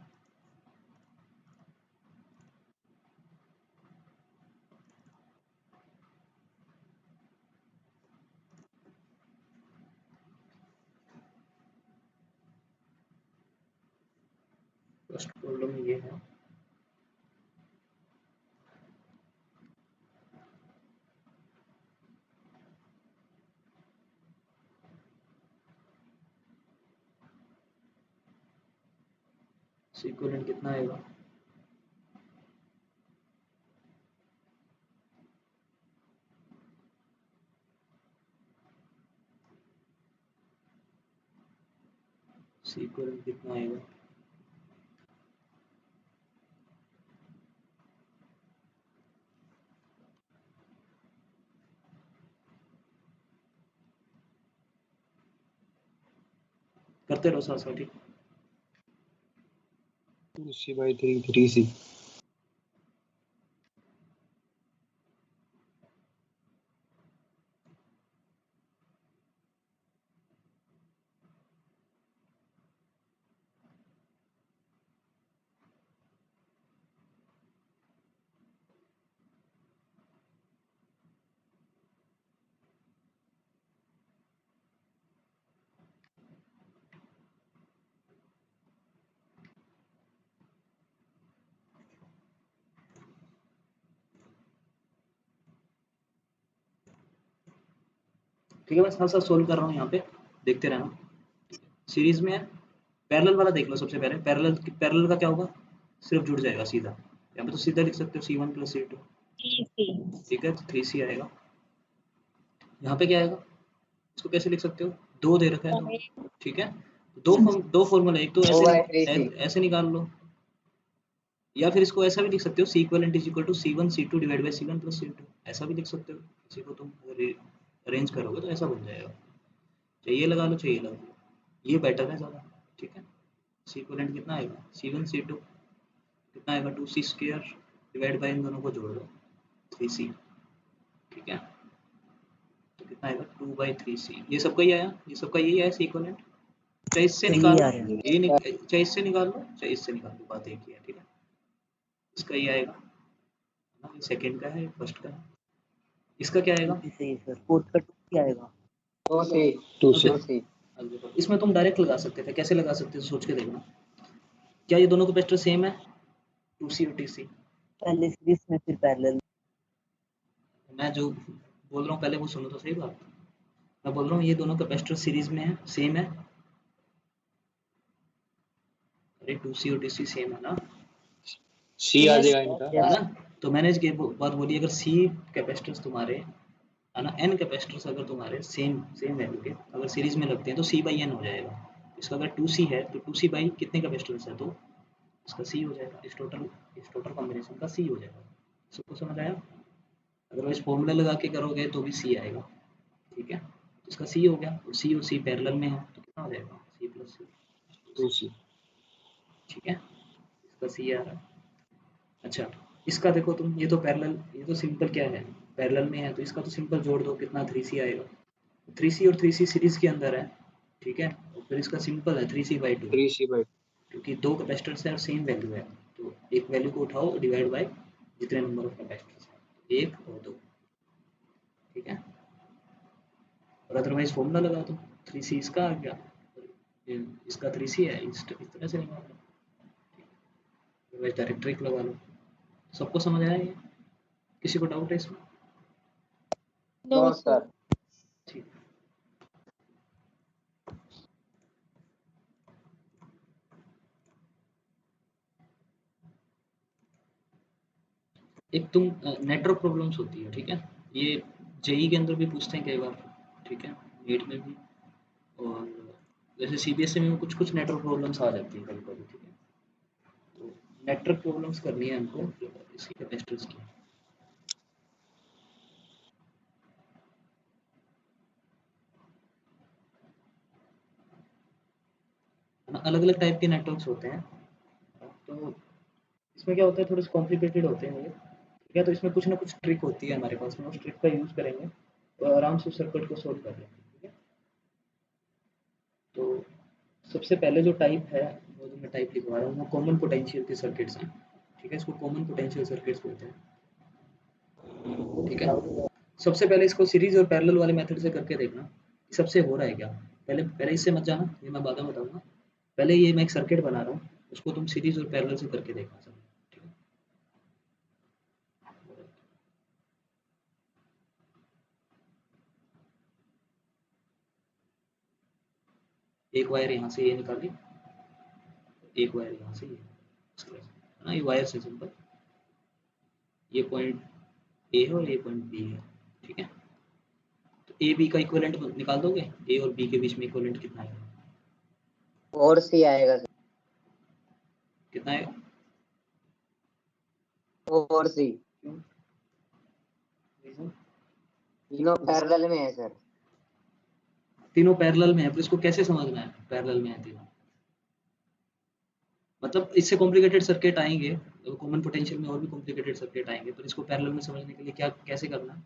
फर्स्ट प्रॉब्लम ये है, सी इक्विवेलेंट कितना आएगा? सी इक्विवेलेंट कितना आएगा? करते रहो साथ साथ, ठीक। 2c by 3 3c। ठीक है, मैं साथ साथ सोल्व कर रहा हूँ, यहाँ पे देखते रहना। सीरीज में है, पैरेलल वाला देख लो सबसे पहले। पैरेलल का क्या होगा? सिर्फ जुड़ जाएगा सीधा, यहाँ पे तो सीधा लिख सकते हो C1 प्लस C2, ठीक है, तो 3C आएगा। यहाँ पे क्या आएगा? इसको कैसे लिख सकते हो? 2 दे रखा है तो, ठीक है, दो फॉर्मूला, एक तो ऐसे निकाल लो, या फिर इसको ऐसा भी लिख सकते हो, C equivalent is equal to C1 C2 divide by C1 plus C2, ऐसा भी लिख सकते हो। इसी को तुम अरेंज करोगे तो ऐसा बन जाएगा। चाहिए लगा लो, चाहिए लगा लो, ये बेटर है ज़्यादा, ठीक है। सी इक्विवेलेंट कितना आएगा? C1 C2 कितना आएगा? 2C स्क्वायर डिवाइड बाय, इन दोनों को जोड़ दो, 3C, ठीक है, तो कितना आएगा? 2/3C। ये सबका ही आया, ये सबका यही आया सी इक्विवेलेंट। चाहे इससे निकाल लो, चाहे इससे निकाल लो, चाहे इससे निकाल लो, बात एक ही है, ठीक है। इसका ये आएगा ना, ये सेकंड का है, फर्स्ट का है। इसका क्या आएगा? सही सर, फोर्थ का 2c आएगा। 2c। इसमें तुम डायरेक्ट लगा सकते थे, कैसे लगा सकते थे सोच के देखना। क्या ये दोनों कैपेसिटर सेम है? 2C और TC। पहले सीरीज में फिर पैरेलल। मैं जो बोल रहा हूँ पहले वो सुनो तो सही बात। मैं बोल रहा हूँ ये दोनों कैपेसिटर सीरीज में है, सेम है। अरे 2C और TC सेम है ना, c आ जाएगा इनका। है ना। तो मैंने ये बात बोली, अगर C कैपेसिटर्स तुम्हारे है ना, n कैपेसिटर्स अगर तुम्हारे सेम वैल्यू के अगर सीरीज में लगते हैं तो C/n हो जाएगा। इसका अगर 2C है तो 2C बाई कितने कैपेसिटर्स है, तो इसका C हो जाएगा, इस टोटल कॉम्बिनेशन का C हो जाएगा। सबको समझ आया? अदरवाइज फॉर्मूला लगा के करोगे तो भी C आएगा, ठीक है। तो इसका C हो गया, और C पैरेलल में है तो कितना हो जाएगा? C plus C, 2c। ठीक है, इसका C आ रहा है। अच्छा, इसका देखो तुम, ये तो पैरेलल, ये तो सिंपल क्या है, पैरेलल में है, तो इसका तो सिंपल जोड़ दो, कितना 3C आएगा। 3C और 3C सीरीज के अंदर है, ठीक है, और फिर इसका सिंपल है 3C/2, 3c by क्योंकि दो कैपेसिटर्स हैं और सेम वैल्यू है, तो एक वैल्यू को उठाओ डिवाइड बाय जितने नंबर ऑफ कैपेसिटर्स हैं, 1 और 2, ठीक है। और अदरवाइज फॉर्मूला लगा दो, 3C इसका आ गया, इसका 3C है, इस तरह से निकाल लो, अदरवाइज डायरेक्ट ट्रिक लगा लो। सबको समझ आया ये? किसी को डाउट है इसमें? No, sir. ठीक। एक तुम नेटवर्क प्रॉब्लम्स होती है, ठीक है, ये जेई के अंदर भी पूछते हैं कई बार, ठीक है, नीट में भी, और जैसे सीबीएसई में कुछ कुछ नेटवर्क प्रॉब्लम्स आ जाती है कभी कभी, ठीक है। तो नेटवर्क प्रॉब्लम्स करनी है हमको इसकी कैपेसिटर्स की। अलग अलग टाइप के नेटवर्क्स होते हैं, तो इसमें क्या होता है, थोड़े से कॉम्प्लिकेटेड होते हैं ये, ठीक है। तो इसमें कुछ ना कुछ ट्रिक होती है हमारे पास में, उस ट्रिक का यूज़ करेंगे तो आराम से उस सर्किट को सोल्व कर लेंगे, ठीक है। तो सबसे पहले जो टाइप है, वो जो मैं टाइप लिखवा रहा हूँ, वो कॉमन पोटेंशियल के सर्किट्स हैं, ठीक है। इसको कॉमन पोटेंशियल सर्किट्स बोलते हैं, ठीक है। सबसे पहले इसको सीरीज और पैरेलल वाले मेथड से करके देखना कि सबसे हो रहा है क्या। पहले पहले इससे मत जाना, ये मैं बाद में बताऊंगा। पहले ये मैं एक सर्किट बना रहा हूँ, उसको तुम सीरीज और पैरेलल से करके देखना सब, ठीक है। एक वायर यहाँ से ये निकाली, एक वायर यहाँ से ये, इस तरह से, है ना। ये वायर से सिंपल, ये पॉइंट ए है और ये पॉइंट बी है, ठीक है। तो ए बी का इक्विवेलेंट निकाल दोगे, ए और बी के बीच में इक्विवेलेंट कितना है, 4C आएगा सर, कितना है? 4C। क्यों, रीजन? तीनों पैरेलल में है सर। तीनों पैरेलल में है, पर इसको कैसे समझना है पैरेलल में है तीनों? मतलब इससे कॉम्प्लिकेटेड सर्किट आएंगे, कॉमन पोटेंशियल में और भी कॉम्प्लिकेटेड सर्किट आएंगे, पर इसको पैरेलल में समझने के लिए क्या कैसे करना है,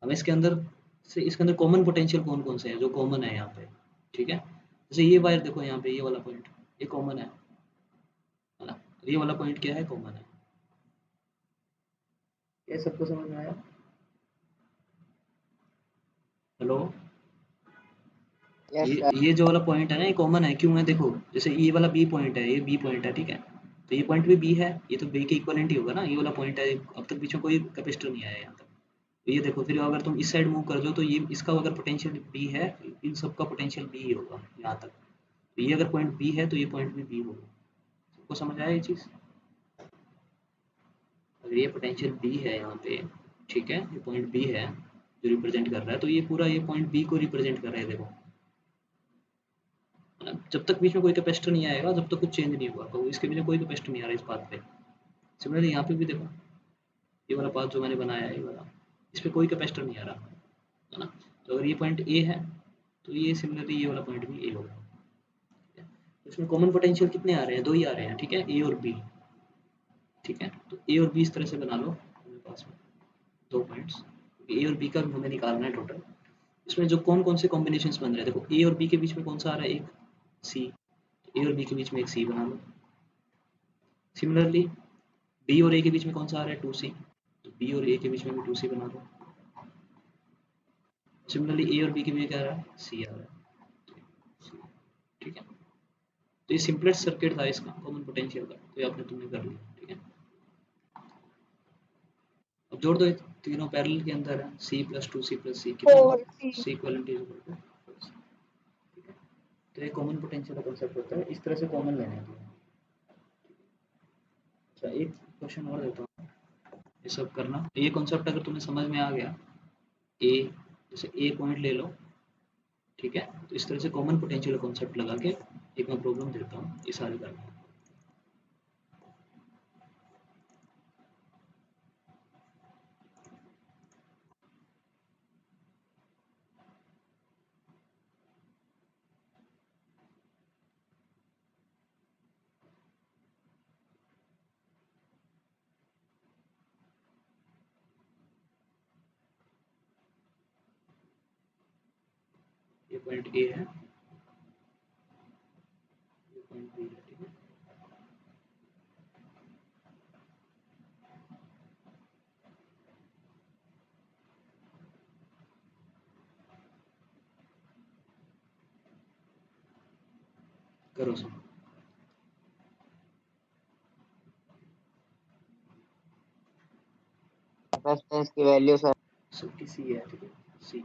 हमें इसके अंदर से, इसके अंदर कॉमन पोटेंशियल कौन कौन से हैं जो कॉमन है यहाँ पे, ठीक है। जैसे ये वायर देखो, यहाँ पे ये वाला पॉइंट, ये कॉमन है ना। ये वाला पॉइंट क्या है, कॉमन है। ये सबको समझ में आया? हेलो, यस ये सर। ये जो वाला पॉइंट है ना, ये कॉमन है, क्यों है देखो। जैसे ये वाला बी पॉइंट है, ये बी पॉइंट है, ठीक है। तो ये पॉइंट भी बी है, ये तो बी के इक्विवेलेंट ही होगा ना। ये वाला पॉइंट है, अब तक बीच में कोई कैपेसिटर नहीं आया यहाँ तक। तो ये देखो, फिर अगर तुम इस साइड मूव कर दो तो ये इसका अगर पोटेंशियल बी है, इन सब का पोटेंशियल बी ही होगा यहाँ तक। तो ये अगर पॉइंट बी है तो ये पॉइंट भी बी होगा। सबको समझ आया ये चीज़? अगर ये पोटेंशियल बी है यहाँ पे, ठीक है, ये पॉइंट बी है जो रिप्रेजेंट कर रहा है, तो ये पूरा ये पॉइंट बी को रिप्रेजेंट कर रहा है, देखो। जब तक बीच में कोई कैपेसिटर नहीं आएगा, जब तक कुछ चेंज नहीं होगा, तो इसके बीच में कोई कैपेसिटर नहीं आ रहा इस पाथ पे। सिमिलरली यहाँ पे भी देखो, ये वाला पाथ जो मैंने बनाया है, ये वाला, इस पे कोई कैपेसिटर नहीं आ रहा, है ना। तो अगर ये पॉइंट ए है, तो ये सिमिलरली ये वाला पॉइंट भी ए होगा, ठीक है। तो इसमें कॉमन पोटेंशियल कितने आ रहे हैं, दो ही आ रहे हैं, ठीक है, ए और बी, ठीक है। तो ए और बी इस तरह से बना लो अपने पास में दो पॉइंट्स, ए और बी का हमें निकालना है टोटल। इसमें जो कौन कौन से कॉम्बिनेशन बन रहे हैं, देखो ए और बी के बीच में कौन सा आ रहा है, एक सी। ए और बी के बीच में एक सी बना लो। सिमिलरली बी और ए के बीच में कौन सा आ रहा है, टू सी, तो बी और ए के बीच में भी टू सी बना दो। सिमिलरली ए और बी के बीच क्या आ रहा है, सी आ रहा है, ठीक है। तो ये सिंपलेस्ट सर्किट था इसका कॉमन पोटेंशियल का, तो ये आपने तुमने कर लिया, ठीक है। अब जोड़ दो, ये तीनों पैरेलल के अंदर है, C plus two C plus C कितना, C equivalent is equal to, ठीक है। तो ये कॉमन पोटेंशियल का कॉन्सेप्ट होता है, इस तरह से कॉमन लेने हैं। अच्छा, एक क्वेश्चन और देता हूँ, ये सब करना। ये कॉन्सेप्ट अगर तुम्हें समझ में आ गया, ए, जैसे ए पॉइंट ले लो, ठीक है। तो इस तरह से कॉमन पोटेंशियल कॉन्सेप्ट लगा के एक मैं प्रॉब्लम देता हूँ, ये सारी करना है। ये पॉइंट ए है, ये पॉइंट बी है, ठीक है। करो सब, कैपेसिटेंस की वैल्यू सर, सबकी सी है, ठीक है, सी।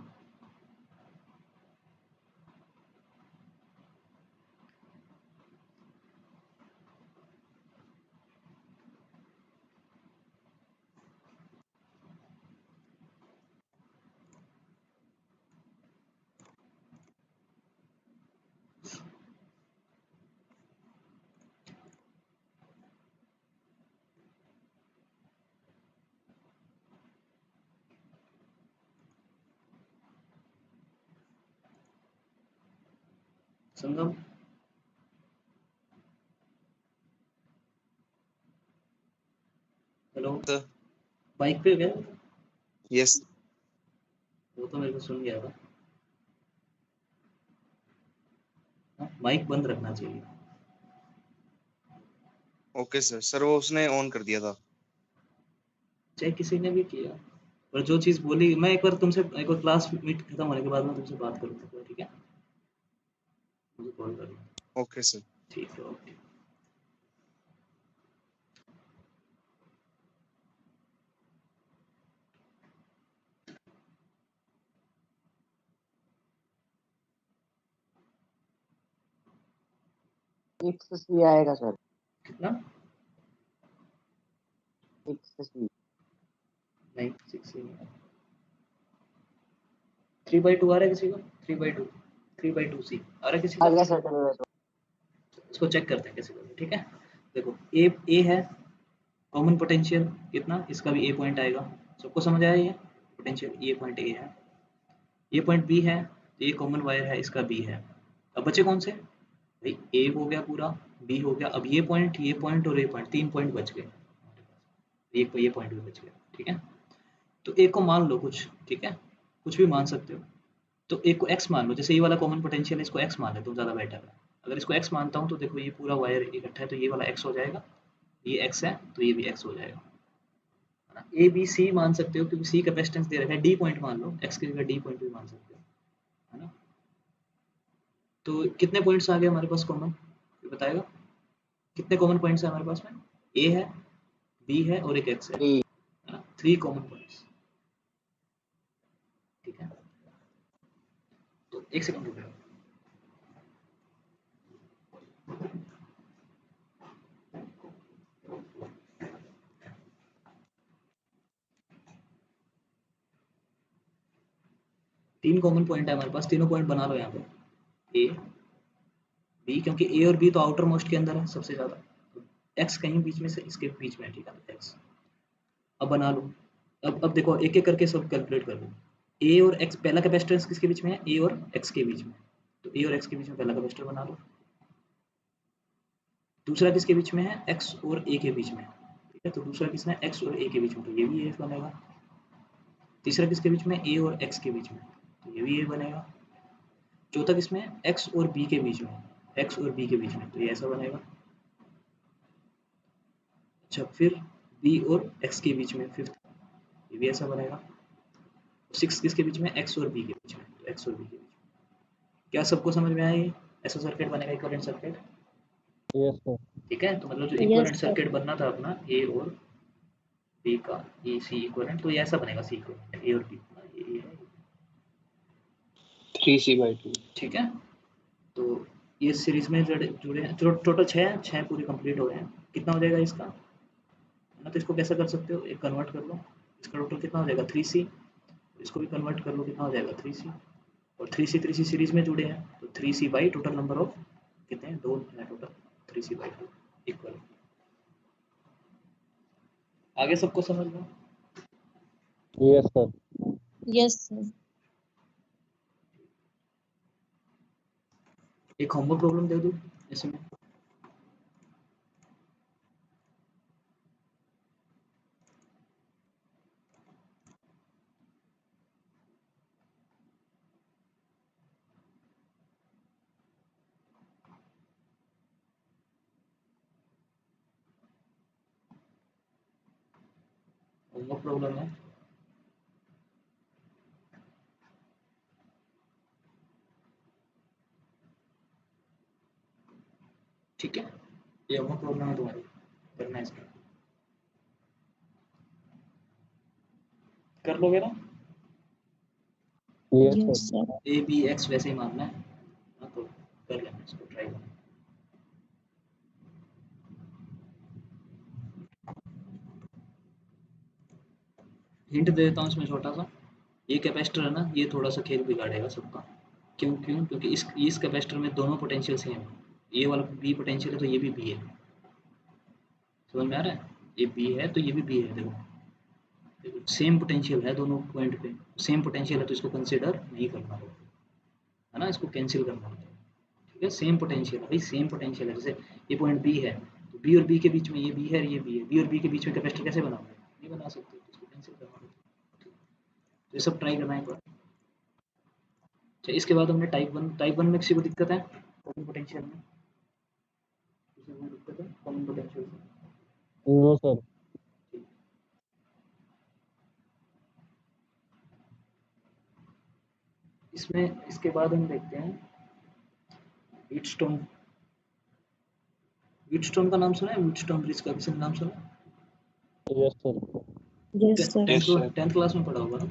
संगम हेलो सर बाइक पे गए यस वो तो मेरे को सुन गया था माइक बंद रखना चाहिए ओके सर सर वो उसने ऑन कर दिया था चाहे किसी ने भी किया और जो चीज़ बोली मैं एक बार तुमसे एक बार क्लास मीट खत्म होने के बाद में तुमसे बात करूँगा ठीक है मुझे कॉल कर लो ओके सर ठीक है ओके सिक्स सी आएगा सर कितना 6C नहीं 6 नहीं 3/2 आ रहा है किसी को 3/2 3/2C आ रहा है किसी आ को गया सर 3/2 इसको चेक करते हैं किसी को भी, ठीक है देखो ए है कॉमन पोटेंशियल कितना इसका भी ए पॉइंट आएगा सबको समझ आया ये पोटेंशियल ये पॉइंट ए है ये पॉइंट बी है तो ये कॉमन वायर है इसका बी है अब बचे कौन से भाई ए हो गया पूरा बी हो गया अब ये पॉइंट और ये पॉइंट 3 पॉइंट बच गए ये पॉइंट भी बच गया ठीक है तो एक को मान लो कुछ ठीक है कुछ भी मान सकते हो तो एक को x मान लो जैसे ये वाला कॉमन पोटेंशियल है इसको x मान लेते हो ज़्यादा बेटर है अगर इसको x मानता हूँ तो देखो ये पूरा वायर इकट्ठा है तो ये वाला x हो जाएगा ये x है तो ये भी x हो जाएगा है ना ए बी सी मान सकते हो क्योंकि सी कैपेसिटेंस दे रखा है डी पॉइंट मान लो x की जगह डी पॉइंट भी मान सकते हो है ना तो कितने पॉइंट्स आ गए हमारे पास कॉमन ये बताएगा कितने कॉमन पॉइंट्स है हमारे पास में ए है बी है और एक x है 3 ना 3 कॉमन पॉइंट्स ठीक है तो एक सेकंड रुको 3 कॉमन पॉइंट है हमारे पास तीनों पॉइंट बना लो यहाँ पे ए बी क्योंकि ए और बी तो आउटर मोस्ट के अंदर है सबसे ज़्यादा तो एक्स कहीं बीच में से इसके बीच में है ठीक है तो एक्स अब बना लो अब देखो एक एक करके सब कैलकुलेट कर लो ए और एक्स पहला कैपेसिटेंस किसके बीच में है ए और एक्स के बीच में तो ए और एक्स के बीच में पहला कैपेसिटर बना लो दूसरा किसके बीच में है एक्स और ए के बीच में ठीक है तो दूसरा किसमें एक्स और ए के बीच में तो ये भी ए बनेगा तीसरा किसके बीच में ए और एक्स के बीच में तो ये भी ए बनेगा चौथा किसमें एक्स और बी के बीच में एक्स और बी के बीच में तो ये ऐसा बनेगा अच्छा फिर बी और एक्स के बीच में फिफ्थ ये भी ऐसा बनेगा सिक्स किसके बीच में एक्स और बी के बीच में तो एक्स और बी के बीच में क्या सबको समझ में आया ये ऐसा सर्किट बनेगा इक्विवेलेंट सर्किट यस सर ठीक है तो मतलब जो इक्विवेलेंट सर्किट बनना था अपना ए और बी का ए सी इक्विवेलेंट तो ये ऐसा बनेगा सी इक्विवेलेंट ए और बी ये है 3C/2 ठीक है तो ये सीरीज में जुड़े हैं टोटल 6 पूरे कंप्लीट हो रहे हैं कितना हो जाएगा इसका है ना तो इसको कैसे कर सकते हो एक कन्वर्ट कर लो इसका टोटल कितना हो जाएगा 3C इसको भी कन्वर्ट कर लो कितना हो जाएगा 3C और 3C सीरीज में जुड़े हैं तो 3C by total number of कितने हैं 2 है टोटल 3C/2 इक्वल आगे सबको समझ लो यस सर यस सर एक होमवर्क प्रॉब्लम दे दूं इसमें होमवर्क प्रॉब्लम है ठीक है ये होमवर्क प्रॉब्लम है तुम्हारी करना है इसका कर लोगे ना yes yes sir sir A B X वैसे ही मानना है हाँ तो कर लेना इसको ट्राई करना हिंट दे देता हूँ इसमें छोटा सा ये कैपेसिटर है ना ये थोड़ा सा खेल बिगाड़ेगा सबका क्यों क्योंकि इस कैपेसिटर में दोनों पोटेंशियल सेम है ये वाला बी पोटेंशियल है तो ये भी बी है समझ में आ रहा है ये बी है तो ये भी बी है देखो सेम पोटेंशियल है दोनों पॉइंट पे सेम पोटेंशियल है तो इसको कंसिडर नहीं करना होगा है ना इसको कैंसिल करना होता है ठीक है, सेम पोटेंशियल भाई, सेम पोटेंशियल है। जैसे ये पॉइंट बी है, तो बी और बी के बीच में ये बी है और ये बी है, बी और बी के बीच में कैपेसिटर कैसे बनाओगे? नहीं बना सकते, तो इसको कैंसिल करना होगा। तो ये सब ट्राई करना है एक बार। अच्छा, इसके बाद हमने टाइप वन में किसी को दिक्कत है कॉमन पोटेंशियल में? किसी को दिक्कत है कॉमन पोटेंशियल से? No sir. ठीक। इसमें इसके बाद हम देखते हैं व्हीटस्टोन। व्हीटस्टोन का नाम सुना है? व्हीटस्टोन ब्रिज का किसी ने नाम सुना है? Yes sir. Yes sir. Yes, sir. 10th class में पढ़ा होगा ना?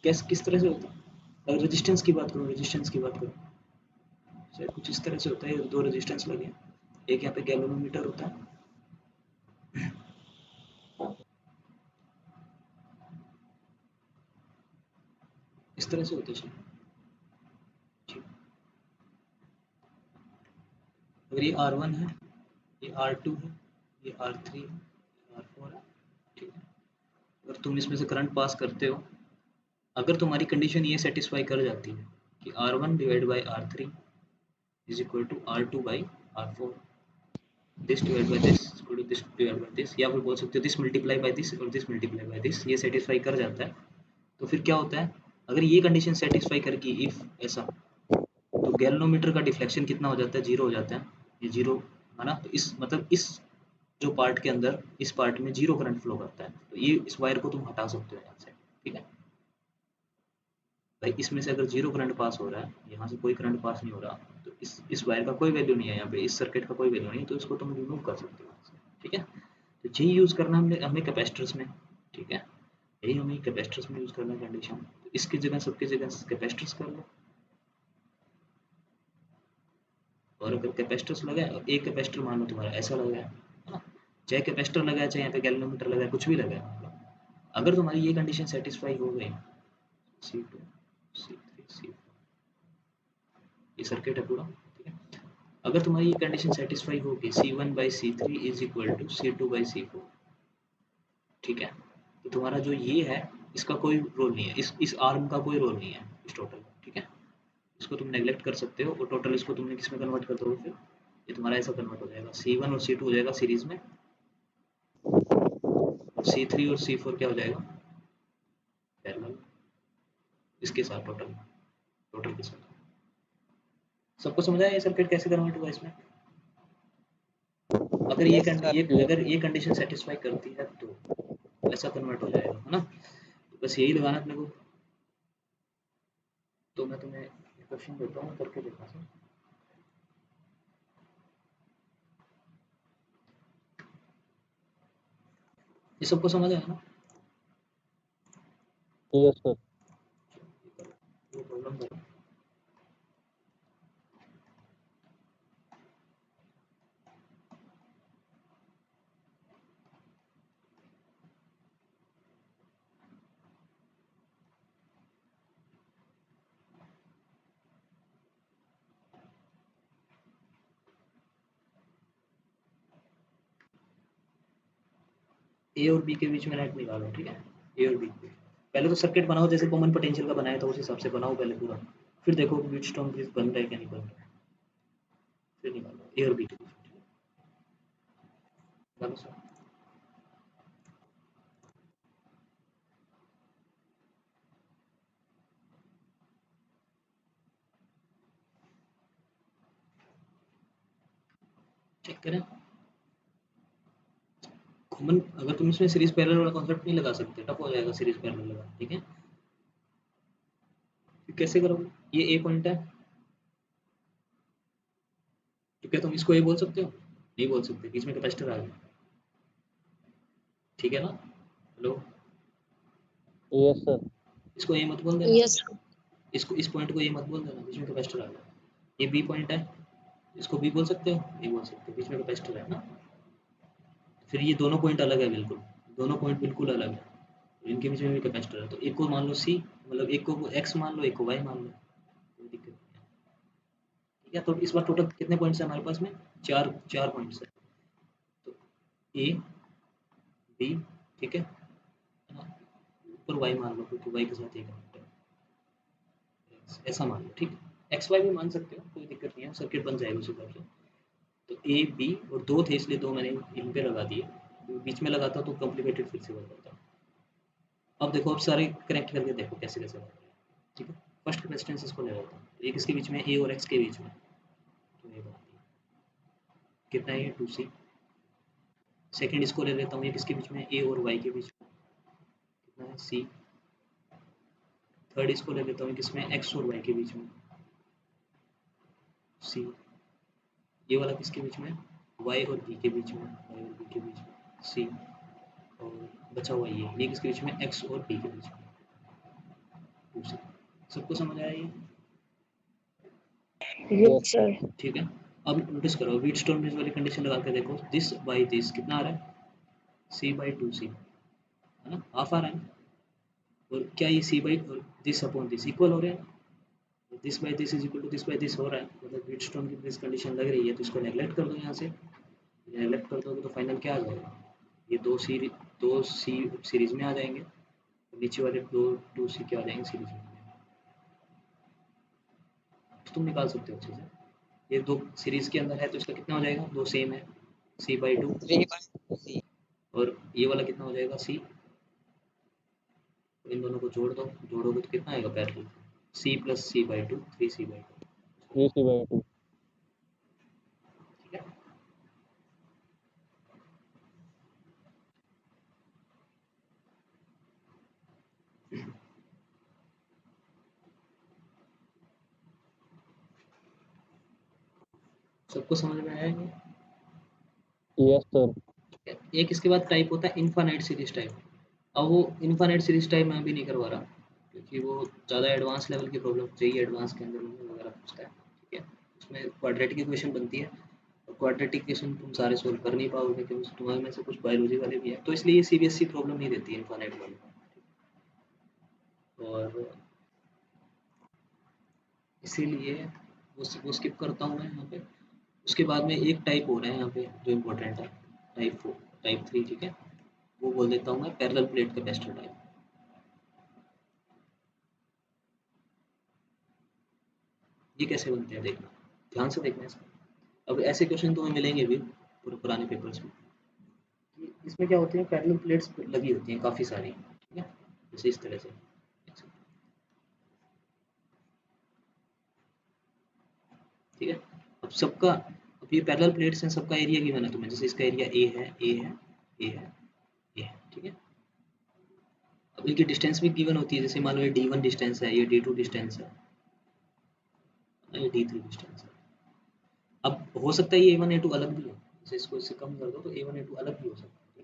कैस किस तरह से होता है? अगर रेजिस्टेंस की बात करो, रेजिस्टेंस की बात करो, शायद कुछ इस तरह से होता है। दो रेजिस्टेंस लगे हैं, एक यहाँ पे गैल्वेनोमीटर होता है, इस तरह से होता है शायद। ठीक। अगर ये R1 है, ये R2 है, ये R3 है, ये R4 है, ठीक है। अगर तुम इसमें से करंट पास करते हो, अगर तुम्हारी कंडीशन ये सेटिस्फाई कर जाती है कि R1 divide by R3 is equal to R2 by R4, this divide by this equal to this divide by this, या फिर बोल सकते हो दिस मल्टीप्लाई बाई दिस और दिस मल्टीप्लाई बाई दिस, ये सेटिस्फाई कर जाता है, तो फिर क्या होता है? अगर ये कंडीशन सेटिस्फाई करके इफ ऐसा, तो गैल्वेनोमीटर का डिफ्लेक्शन कितना हो जाता है? 0 हो जाता है। ये 0 है ना, तो इस मतलब इस जो पार्ट के अंदर, इस पार्ट में 0 करंट फ्लो करता है, तो ये इस वायर को तुम हटा सकते हो यहाँ से। ठीक है भाई, इसमें से अगर 0 करंट पास हो रहा है, यहाँ से कोई करंट पास नहीं हो रहा, तो इस वायर का कोई वैल्यू नहीं है यहाँ पे, इस सर्किट का कोई वैल्यू नहीं, तो इसको तुम रिमूव कर सकते हो यहाँ से। ठीक है, तो यही यूज़ करना हमें कैपेसिटर्स में। ठीक है, यही हमें कैपेसिटर्स में यूज़ करना है कंडीशन। तो इसकी जगह, सबकी जगह कैपेसिटर्स कर लो, और अगर कैपेसिटर्स लगा है और एक कैपेसिटर मान लो तुम्हारा ऐसा लगा है ना, चाहे कैपेसिटर लगा है, चाहे यहाँ पे गैल्वेनोमीटर लगा है, कुछ भी लगा है, मतलब अगर तुम्हारी ये कंडीशन सेटिस्फाई हो गई, C2 C3 C4, ये सर्किट है पूरा। ठीक है, अगर तुम्हारी ये कंडीशन सेटिस्फाई होगी C1 by C3 is equal to C2 by C4, ठीक है, तो तुम्हारा जो ये है, इसका कोई रोल नहीं है, इस आर्म का कोई रोल नहीं है इस टोटल। ठीक है, इसको तुम नेग्लेक्ट कर सकते हो, और टोटल इसको तुमने किस में कन्वर्ट कर दोगे? फिर ये तुम्हारा ऐसा कन्वर्ट हो जाएगा, C1 और C2 हो जाएगा सीरीज में, और C3 और C4 क्या हो जाएगा? पैरेलल, इसके साथ टोटल के साथ। सबको समझ आया ये सर्किट कैसे कन्वर्ट हुआ इसमें? अगर ये अगर ये कंडीशन सेटिस्फाई करती है तो ऐसा कन्वर्ट हो जाएगा, है ना? तो बस यही लगाना अपने को। तो मैं तुम्हें क्वेश्चन देता हूँ, करके देखना सर। ये सबको समझ आया ना? Yes sir. वो प्रॉब्लम करो। ए और बी के बीच में नेट निकालो, ठीक है? ए और बी पहले तो सर्किट बनाओ, जैसे कॉमन पोटेंशियल का बनाया था उस हिसाब से बनाओ पहले पूरा, फिर देखो व्हीटस्टोन ब्रिज बन रहा है क्या नहीं बन रहा है, फिर निकालो ए और बी के बीच में। ठीक है, निकालो सर। चेक करें। कॉमन, अगर तुम इसमें सीरीज पैरेलल वाला कॉन्सेप्ट नहीं लगा सकते, टफ हो जाएगा सीरीज पैरेलल लगा। ठीक है, फिर कैसे करोगे? ये ए पॉइंट है, तो क्या तुम इसको ए बोल सकते हो? नहीं बोल सकते, बीच में कैपेसिटर आ गया। ठीक है ना? Hello, yes sir. इसको ए मत बोल देना। यस इसको, इस पॉइंट को ए मत बोल देना, बीच में कैपेसिटर आ गया। ये बी पॉइंट है, इसको बी बोल सकते हो? नहीं बोल सकते, बीच में कैपेसिटर है ना। फिर ये दोनों पॉइंट अलग है, बिल्कुल दोनों पॉइंट बिल्कुल अलग है, इनके बीच में भी कैपेसिटर है, तो एक को मान लो सी, मतलब एक को एक्स मान लो, एक को वाई मान लो, कोई दिक्कत नहीं है। ठीक है, तो इस बार टोटल कितने पॉइंट्स है हमारे पास में? चार पॉइंट्स है। तो ए बी, ठीक है ना, ऊपर वाई मान लो, क्योंकि वाई के साथ एक है, ऐसा मान लो। ठीक, एक्स वाई भी मान सकते हो, कोई दिक्कत नहीं है, सर्किट बन जाएगा उसी तरह से। तो ए बी और दो थे इसलिए दो मैंने इन पे लगा दिए, बीच में लगाता तो कॉम्प्लिकेटेड फिर से हो जाता। अब देखो, अब सारे कनेक्ट करके देखो कैसे कैसे बन रहा है। ठीक है, फर्स्ट कैपेसिटेंस इसको ले लेता हूँ, एक इसके बीच में ए और एक्स के बीच में, तो ये बना दिया, कितना है 2c। सेकंड इसको ले लेता हूँ, एक इसके बीच में ए और वाई के बीच में, कितना है c। थर्ड इसको ले लेता हूँ किसमें, एक्स और वाई के बीच में, c। ये वाला किसके बीच में, y और b के बीच में, y और b के बीच में, c। और बचा हुआ ये किसके बीच में, x और b के बीच में, 2c। सबको समझ आया ये? Yes sir. ठीक है, अब नोटिस करो, व्हीटस्टोन ब्रिज वाली कंडीशन लगा के देखो, दिस बाई दिस कितना आ रहा है, c/2c, है ना, हाफ आ रहा है। और क्या ये c बाई और दिस अपॉन दिस इक्वल हो रहे हैं, this by this is equal to this by this हो रहा है, मतलब व्हीटस्टोन की ब्रिज कंडीशन लग रही है, तो इसको नेगलेक्ट कर दो यहाँ से। नेगलेक्ट कर दोगे तो फाइनल क्या आ जाएगा, ये दो सी सीरीज में आ जाएंगे, नीचे वाले टू सी क्या आ जाएंगे, सीरीज में। तो तुम निकाल सकते हो अच्छे से, ये दो सीरीज के अंदर है तो इसका कितना हो जाएगा, दो सेम है, c/2, और ये वाला कितना हो जाएगा, c। इन दोनों को जोड़ोगे तो कितना आएगा parallel, c + c/2, 3c/2। 3c/2। ठीक है, सबको समझ में आया ये? Yes sir. एक इसके बाद टाइप होता है इनफाइनाइट सीरीज टाइप। अब वो इनफाइनाइट सीरीज टाइप मैं भी नहीं करवा रहा, क्योंकि वो ज़्यादा एडवांस लेवल की प्रॉब्लम चाहिए, एडवांस के अंदर वगैरह पूछता है। ठीक है, उसमें क्वाड्रेटिक इक्वेशन बनती है, और क्वाड्रेटिक इक्वेशन तुम सारे सोल्व कर नहीं पाओगे, क्योंकि तुम्हारे में से कुछ बायोलॉजी वाले भी है, तो इसलिए ये सीबीएसई प्रॉब्लम नहीं देती है इनफाइनाइट वाली। और इसीलिए वो स्किप करता हूँ मैं यहाँ पे। उसके बाद में एक टाइप हो रहा है यहाँ पे जो इम्पोर्टेंट है, टाइप 4, टाइप 3। ठीक है, वो बोल देता हूँ मैं पैरेलल प्लेट कैपेसिटर टाइप। ये कैसे बनते हैं देखना, ध्यान से देखना इसको। अब ऐसे क्वेश्चन तुम्हें मिलेंगे भी पुराने पेपर्स में। इसमें क्या होती है, पैरेलल प्लेट्स लगी होती हैं काफ़ी सारी। ठीक है, जैसे इस तरह से। ठीक है, अब ये पैरेलल प्लेट्स हैं, सबका एरिया गिवन है तुम्हें, जैसे इसका एरिया ए है, ए है, ए है, ए है। ठीक है, अब इनकी डिस्टेंस भी गिवन होती है, जैसे मान लो ये d1 डिस्टेंस है, ये d2 डिस्टेंस है, ये d3 डिस्टेंस है। अब हो सकता है ये a1 a2 अलग भी हो, जैसे इसको इससे कम कर दो तो a1 a2 अलग भी हो सकता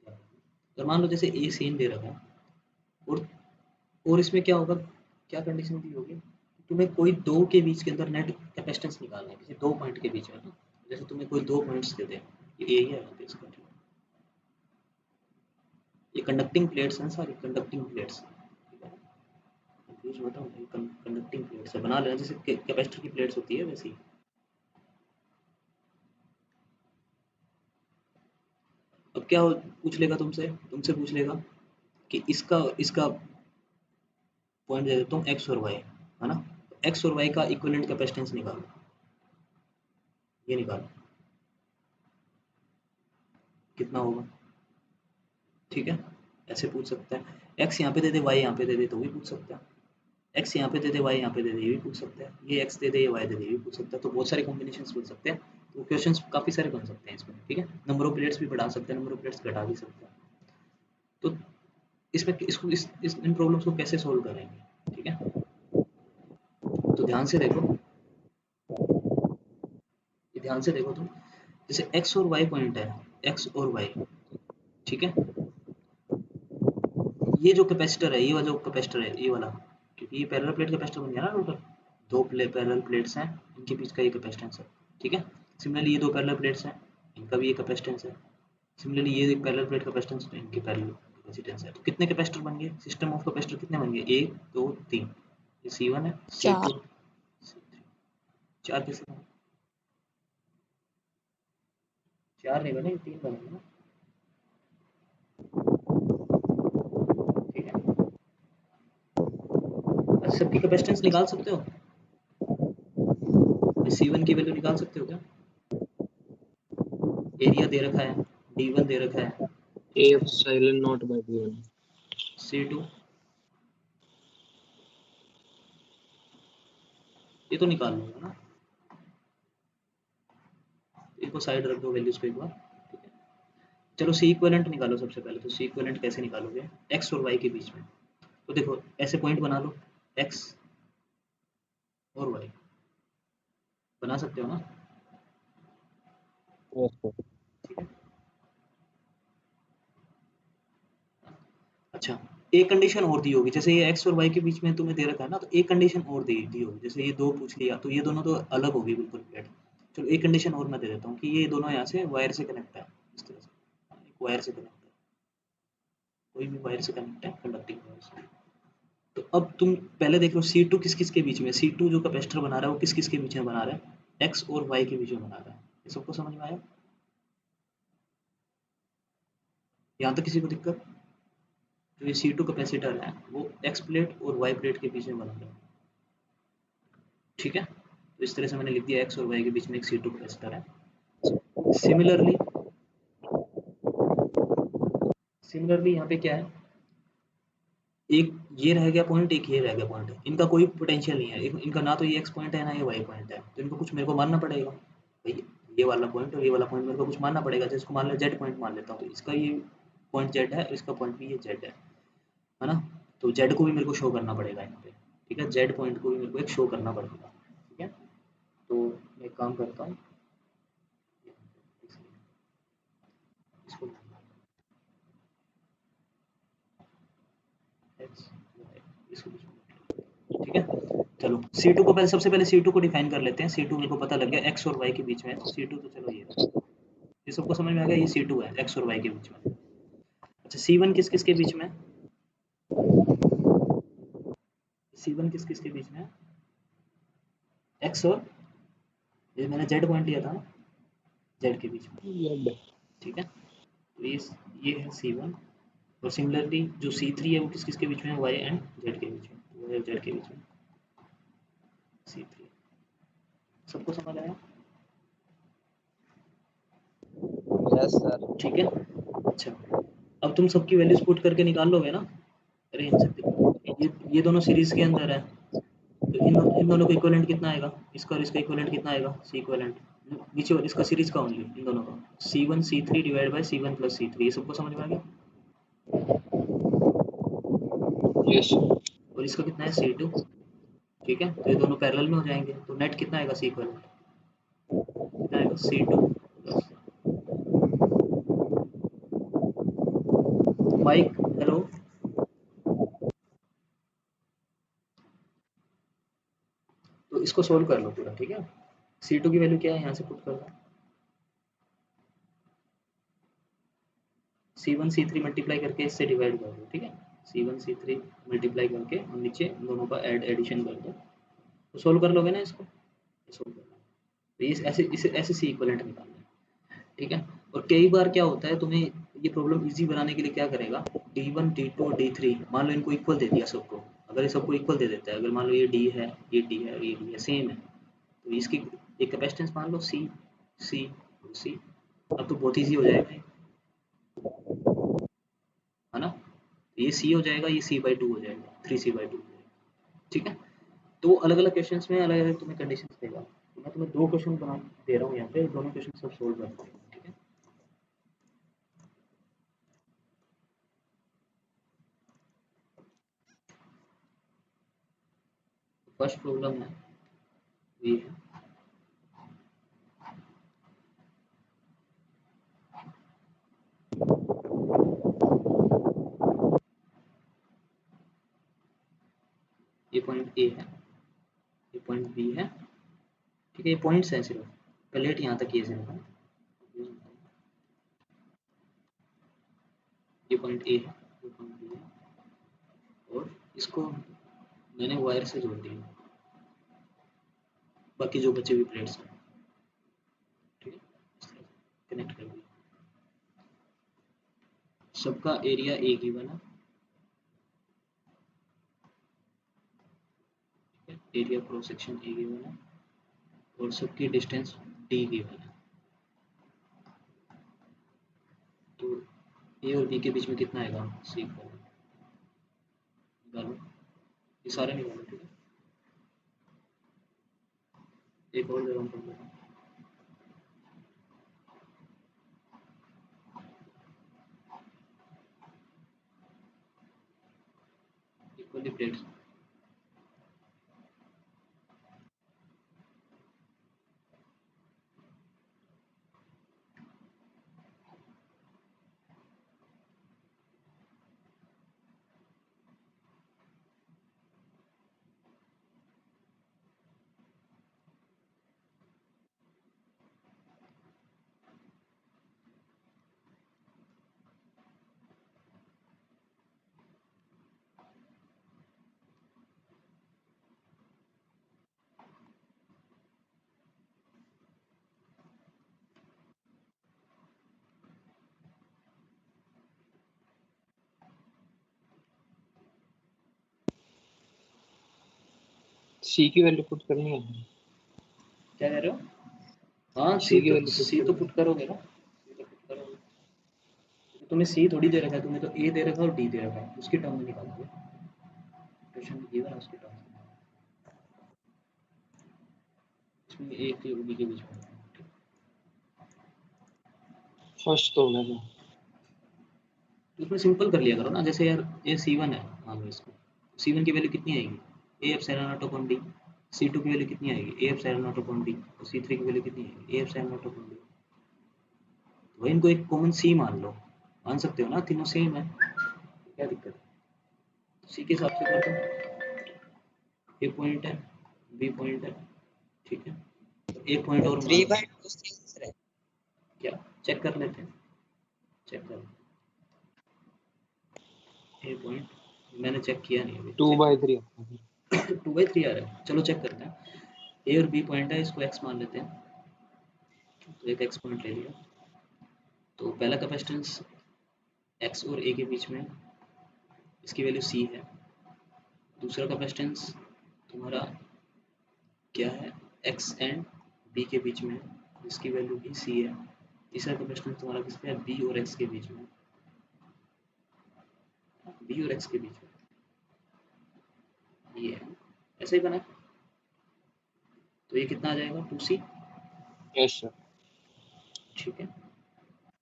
है। अगर मान लो जैसे a सेम दे रखा है, और इसमें क्या होगा, क्या कंडीशन दी होगी, तुम्हें कोई दो के बीच के अंदर नेट कैपेसिटेंस निकालना है, किसी दो पॉइंट के बीच में ना। जैसे तुम्हें कोई दो पॉइंट्स दे दे, ये ए है यहाँ पे इसका, ये कंडक्टिंग प्लेट्स हैं सारी, कंडक्टिंग प्लेट्स। कंफ्यूज मत हो, ये कंडक्टिंग प्लेट्स है, बना लेना जैसे कैपेसिटर की प्लेट्स होती है वैसी। अब क्या पूछ लेगा तुमसे पूछ लेगा कि इसका पॉइंट दे देता हूँ एक्स और वाई, है ना, एक्स और वाई का इक्विवेलेंट कैपेसिटेंस निकालो, ये निकालो कितना होगा। ठीक है, ऐसे पूछ सकता है, एक्स यहाँ पे दे दे, वाई यहाँ पे दे दे, तो भी पूछ सकता है। एक्स यहाँ पे दे दे, वाई यहाँ पे दे दे, ये भी पूछ सकता है। ये एक्स दे दे, ये वाई दे दे, ये भी पूछ सकता है। तो बहुत सारे कॉम्बिनेशंस बन सकते हैं, तो क्वेश्चंस काफ़ी सारे बन सकते हैं इसमें। ठीक है, नंबर ऑफ प्लेट्स भी बढ़ा सकते हैं, नंबर ऑफ प्लेट्स घटा भी सकते हैं। तो इसमें इन प्रॉब्लम्स को कैसे सोल्व करेंगे। ठीक है, तो ध्यान से देखो, ध्यान से देखो तुम, जैसे एक्स और वाई पॉइंट है, एक्स और वाई। ठीक है, ये जो कैपेसिटर है, ये वाला जो कैपेसिटर है, ये वाला, क्योंकि ये पैरेलल प्लेट कैपेसिटर बन गया ना टोटल, दो पैरेलल प्लेट्स हैं, इनके बीच का ये कैपेसिटेंस है। ठीक है, सिमिलरली ये दो पैरेलल प्लेट्स हैं, इनका भी ये कैपेसिटेंस है। सिमिलरली ये एक पैरेलल प्लेट कैपेसिटेंस, तो इनके पैरेलल कैपेसिटेंस है। तो कितने कैपेसिटर बन गए, सिस्टम ऑफ कैपेसिटर कितने बन गए, 1 2 3। ये C1 है, C2, C3, 4 कैसे बने, 4 नहीं बने, 3 बने ना। ठीक है, सबकी कैपेसिटेंस निकाल सकते हो। C1 की वैल्यू निकाल सकते हो क्या? एरिया दे रखा है, D1 दे रखा है, A epsilon naught by B1. C2 ये तो निकाल लूंगा ना, इनको साइड रख दो वैल्यूज को एक बार, ठीक है। चलो सी इक्विवेलेंट निकालो सबसे पहले। तो सी इक्विवेलेंट कैसे निकालोगे? एक्स और वाई के बीच में। तो देखो ऐसे पॉइंट बना लो, एक्स और वाई बना सकते हो ना, Yes, sir. ठीक है। अच्छा, एक कंडीशन और दी होगी, जैसे ये एक्स और वाई के बीच में तुम्हें दे रखा है ना, तो एक कंडीशन और दी होगी, जैसे ये दो पूछ लिया तो ये दोनों तो अलग होगी बिल्कुल प्लेट। चलो एक कंडीशन और मैं दे देता हूँ कि ये दोनों यहाँ से वायर से कनेक्ट है, इस तरह से एक वायर से कनेक्ट है, कोई भी वायर से कनेक्ट है, कंडक्टिंग वायर से। तो अब तुम पहले देख लो C2 किस किस के बीच में, C2 जो कैपेसिटर बना रहा है वो किस किस के बीच में बना रहा है, एक्स और वाई के बीच में बना रहा है। ये सबको समझ में आया? यहाँ तक किसी को दिक्कत? जो ये C2 कैपेसिटर है वो एक्स प्लेट और वाई प्लेट के बीच में बना रहा है, ठीक है। तो इस तरह से मैंने लिख दिया एक्स और वाई के बीच में एक C2 कैपेसिटर है। सिमिलरली यहाँ पे क्या है, एक ये रह गया पॉइंट, एक ये रह गया पॉइंट, इनका कोई पोटेंशियल नहीं है, इनका ना तो ये एक्स पॉइंट है ना ये वाई पॉइंट है, तो इनको कुछ मेरे को मानना पड़ेगा भाई, ये वाला पॉइंट और ये वाला पॉइंट मेरे को कुछ मानना पड़ेगा। जैसे इसको मान लो जेड पॉइंट मान लेता हूँ, तो इसका ये पॉइंट जेड है, इसका पॉइंट भी ये जेड है ना। तो जेड को भी मेरे को शो करना पड़ेगा यहाँ पे, ठीक है, जेड पॉइंट को भी मेरे को एक शो करना पड़ेगा, ठीक है। तो मैं एक काम करता हूँ, इसको एक्स वाई इसको बीच में, ठीक है। चलो C2 को पहले, सबसे पहले C2 को डिफाइन कर लेते हैं। C2 मेरे को पता लग गया एक्स और वाई के बीच में है, तो C2 तो चलो ये सबको समझ में आ गया, ये C2 है एक्स और वाई के बीच में। अच्छा C1 किस किस के बीच में? C1 किस किस के बीच में है? एक्स और, ये मैंने जेड पॉइंट लिया था ना, जेड के बीच में, Z. ठीक है। तो ये है C1, और सिमिलरली जो C3 है वो किस किस के बीच में है? वाई एंड जेड के बीच में, वाई और जेड के बीच में C3। सबको समझ आया? Yes sir. ठीक है। अच्छा, अब तुम सबकी वैल्यूज पुट करके निकाल लोगे ना? अरे इनसे देखो, ये दोनों सीरीज के अंदर है, तो इन दोनों का इक्विवेलेंट कितना आएगा, इसका और इसका इक्विवेलेंट कितना आएगा, सी इक्विवेलेंट नीचे वाला, इसका सीरीज का ओनली, इन दोनों का C1 C3 divide by C1 plus C3। ये सबको समझ में आ गया? Yes. और इसका कितना है C2, ठीक है। तो ये दोनों पैरेलल में हो जाएंगे, तो नेट कितना आएगा सी इक्विवेलेंट, कितना आएगा C2 प्लस माइक, हेलो, तो इसको सोल्व कर लो पूरा, ठीक है। C2 की वैल्यू क्या है, यहाँ से पुट कर दो, C1 C3 मल्टीप्लाई करके इससे डिवाइड कर दो, ठीक है। C1 C3 मल्टीप्लाई करके और नीचे दोनों का एडिशन कर दो, तो सोल्व कर लोगे ना इसको, सोल्व कर लो। तो ये ऐसे इसे ऐसे सी इक्विवेलेंट निकालना है, ठीक है। और कई बार क्या होता है, तुम्हें ये प्रॉब्लम इजी बनाने के लिए क्या करेगा, D1 D2 और D3 मान लो इनको इक्वल दे दिया सबको, अगर ये सबको इक्वल दे देता है, अगर मान लो ये D है, ये D है और ये D है, सेम है, तो इसकी एक कैपेसिटेंस मान लो C C और C, अब तो बहुत ईजी हो जाएगा ये, है ना। ये C हो जाएगा, ये C/2 हो जाएगा, 3C/2 हो जाएगा, ठीक है। तो अलग अलग क्वेश्चंस में अलग अलग तुम्हें कंडीशंस देगा, तो मैं तुम्हें दो क्वेश्चन बना दे रहा हूँ यहाँ पे, दोनों क्वेश्चन सब सोल्व कर देंगे, ठीक है। फर्स्ट प्रॉब्लम है ये है, ये पॉइंट ए है, ये पॉइंट बी है, ठीक है। ये पॉइंट्स हैं सिर्फ, प्लेट यहाँ तक ये सिर्फ है, ये पॉइंट ए है, ये पॉइंट बी है, और इसको मैंने वायर से जोड़ दिया, बाकी जो बचे हुए प्लेट्स हैं, ठीक है, इस तरह से कनेक्ट कर दिया। सबका एरिया ए गिवन है, area cross section A given है, और सबकी डिस्टेंस डी गिवन है। तो ए और बी के बीच में कितना आएगा सी निकालो, ये सारे निकालो, ठीक है। एक और जगह कर लेते हैं, इक्वली प्लेट्स। सी की वैल्यू पुट करनी है। क्या कह रहे हो? हाँ C की वैल्यू सी तो पुट करोगे ना, सी तो पुट करोगे। तो तुम्हें सी थोड़ी दे रखा है, तुम्हें तो ए दे रखा है और डी दे रखा है, उसकी टर्म में निकालोगे, क्वेश्चन में गिवन है उसकी टर्म में। इसमें ए के और बी के बीच में, फर्स्ट तो होगा ना। तो उसमें सिंपल कर लिया करो ना, जैसे यार ये C1 है, मान लो इसको, C1 की वैल्यू कितनी आएगी, ए epsilon naught upon D. C2 की वैल्यू कितनी आएगी, ए एप्सिलॉन नॉट अपॉन डी। और C3 की वैल्यू कितनी आएगी, ए एप्सिलॉन नॉट अपॉन डी। तो इनको एक कॉमन सी मान लो, मान सकते हो ना, तीनों सेम है, क्या दिक्कत है। सी के हिसाब से कर दो, ए पॉइंट है, बी पॉइंट है, ठीक है। एक पॉइंट और मान 3 लो, by 2 सी आंसर है। क्या चेक कर लेते हैं, चेक कर, ए पॉइंट मैंने चेक किया नहीं अभी, 2/3 2/3 आ रहा है, चलो चेक करते हैं। ए और बी पॉइंट है, इसको एक्स मान लेते हैं, तो एक एक्स पॉइंट ले लिया। तो पहला कैपेसिटेंस एक्स और ए के बीच में, इसकी वैल्यू सी है। दूसरा कैपेसिटेंस तुम्हारा क्या है, एक्स एंड बी के बीच में, इसकी वैल्यू भी सी है। तीसरा कैपेसिटेंस तुम्हारा किसका है, बी और एक्स के बीच में, बी और एक्स के बीच में, ये है, ऐसे ही बना। तो ये कितना आ जाएगा, 2c, यस सर। ठीक है।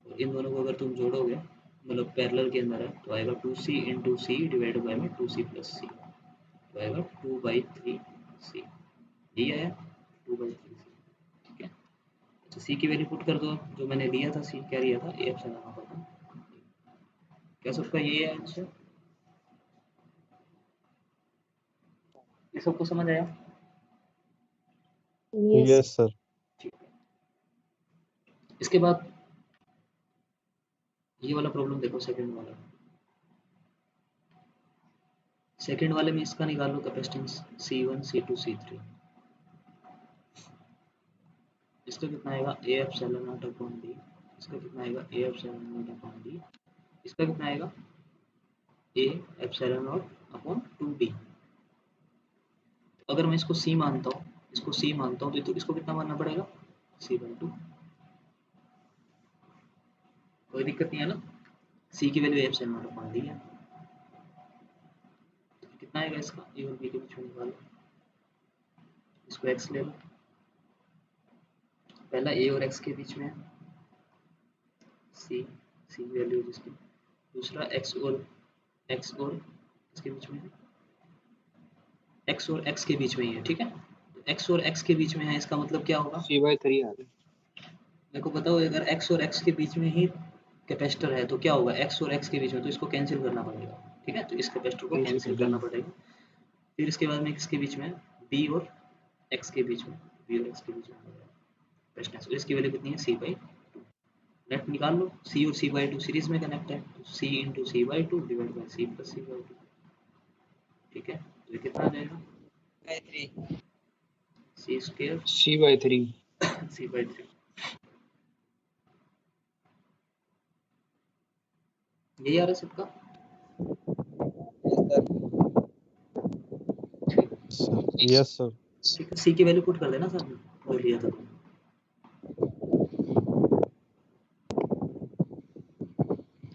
और इन दोनों को अगर तुम जोड़ोगे, मतलब पैरेलल के अंदर है, तो आएगा 2c into C divide by में 2c प्लस सी, तो आएगा 2/3c, यही आया 2/3c, ठीक है। तो सी की वैल्यू पुट कर दो, जो मैंने लिया था सी, क्या लिया था, ए एप्सिलॉन नॉट अपॉन, क्या सबका ये है आंसर, ये सबको समझ आया, Yes, sir. ठीक है। इसके बाद ये वाला प्रॉब्लम देखो, सेकंड वाला, सेकंड वाले में इसका निकालो कैपेसिटेंस C1 C2 C3, इसका कितना आएगा, A epsilon naught upon D, इसका कितना आएगा, A epsilon naught upon D, इसका कितना आएगा, A epsilon naught upon 2d। अगर मैं इसको c मानता हूँ, इसको c मानता हूँ, तो इसको कितना मानना पड़ेगा, c/2, कोई दिक्कत नहीं है ना, c की value epsilon naught upon D है। तो कितना आएगा इसका, ए और बी के बीच में निकालो, इसको x ले लो, पहला ए और x के बीच में c, c की वैल्यू है जिसकी, दूसरा x और इसके बीच में है, x और x के बीच में ही है, ठीक है। तो x और x के बीच में है, इसका मतलब क्या होगा, 3/3 आ रहा है। मेरे को बताओ, अगर x और x के बीच में ही कैपेसिटर है तो क्या होगा, x और x के बीच में, तो इसको कैंसिल करना पड़ेगा, ठीक है। तो इस कैपेसिटर को कैंसिल करना पड़ेगा। फिर इसके बाद में किसके बीच में, b और x के बीच में, b और x के बीच में कैपेसिटेंस, तो इसकी वैल्यू कितनी है, c/2, नेट निकाल लो, c और c/2 सीरीज में कनेक्ट है, तो c into c/2 divide by c plus c/2, ठीक है। तो ये कितना आ जाएगा, by 3 c square C/3 c/3, यही आ रहा है सबका, yes sir। Sir. Yes, sir. ठीक है। सी की वैल्यू पुट कर देना सर, वो लिया था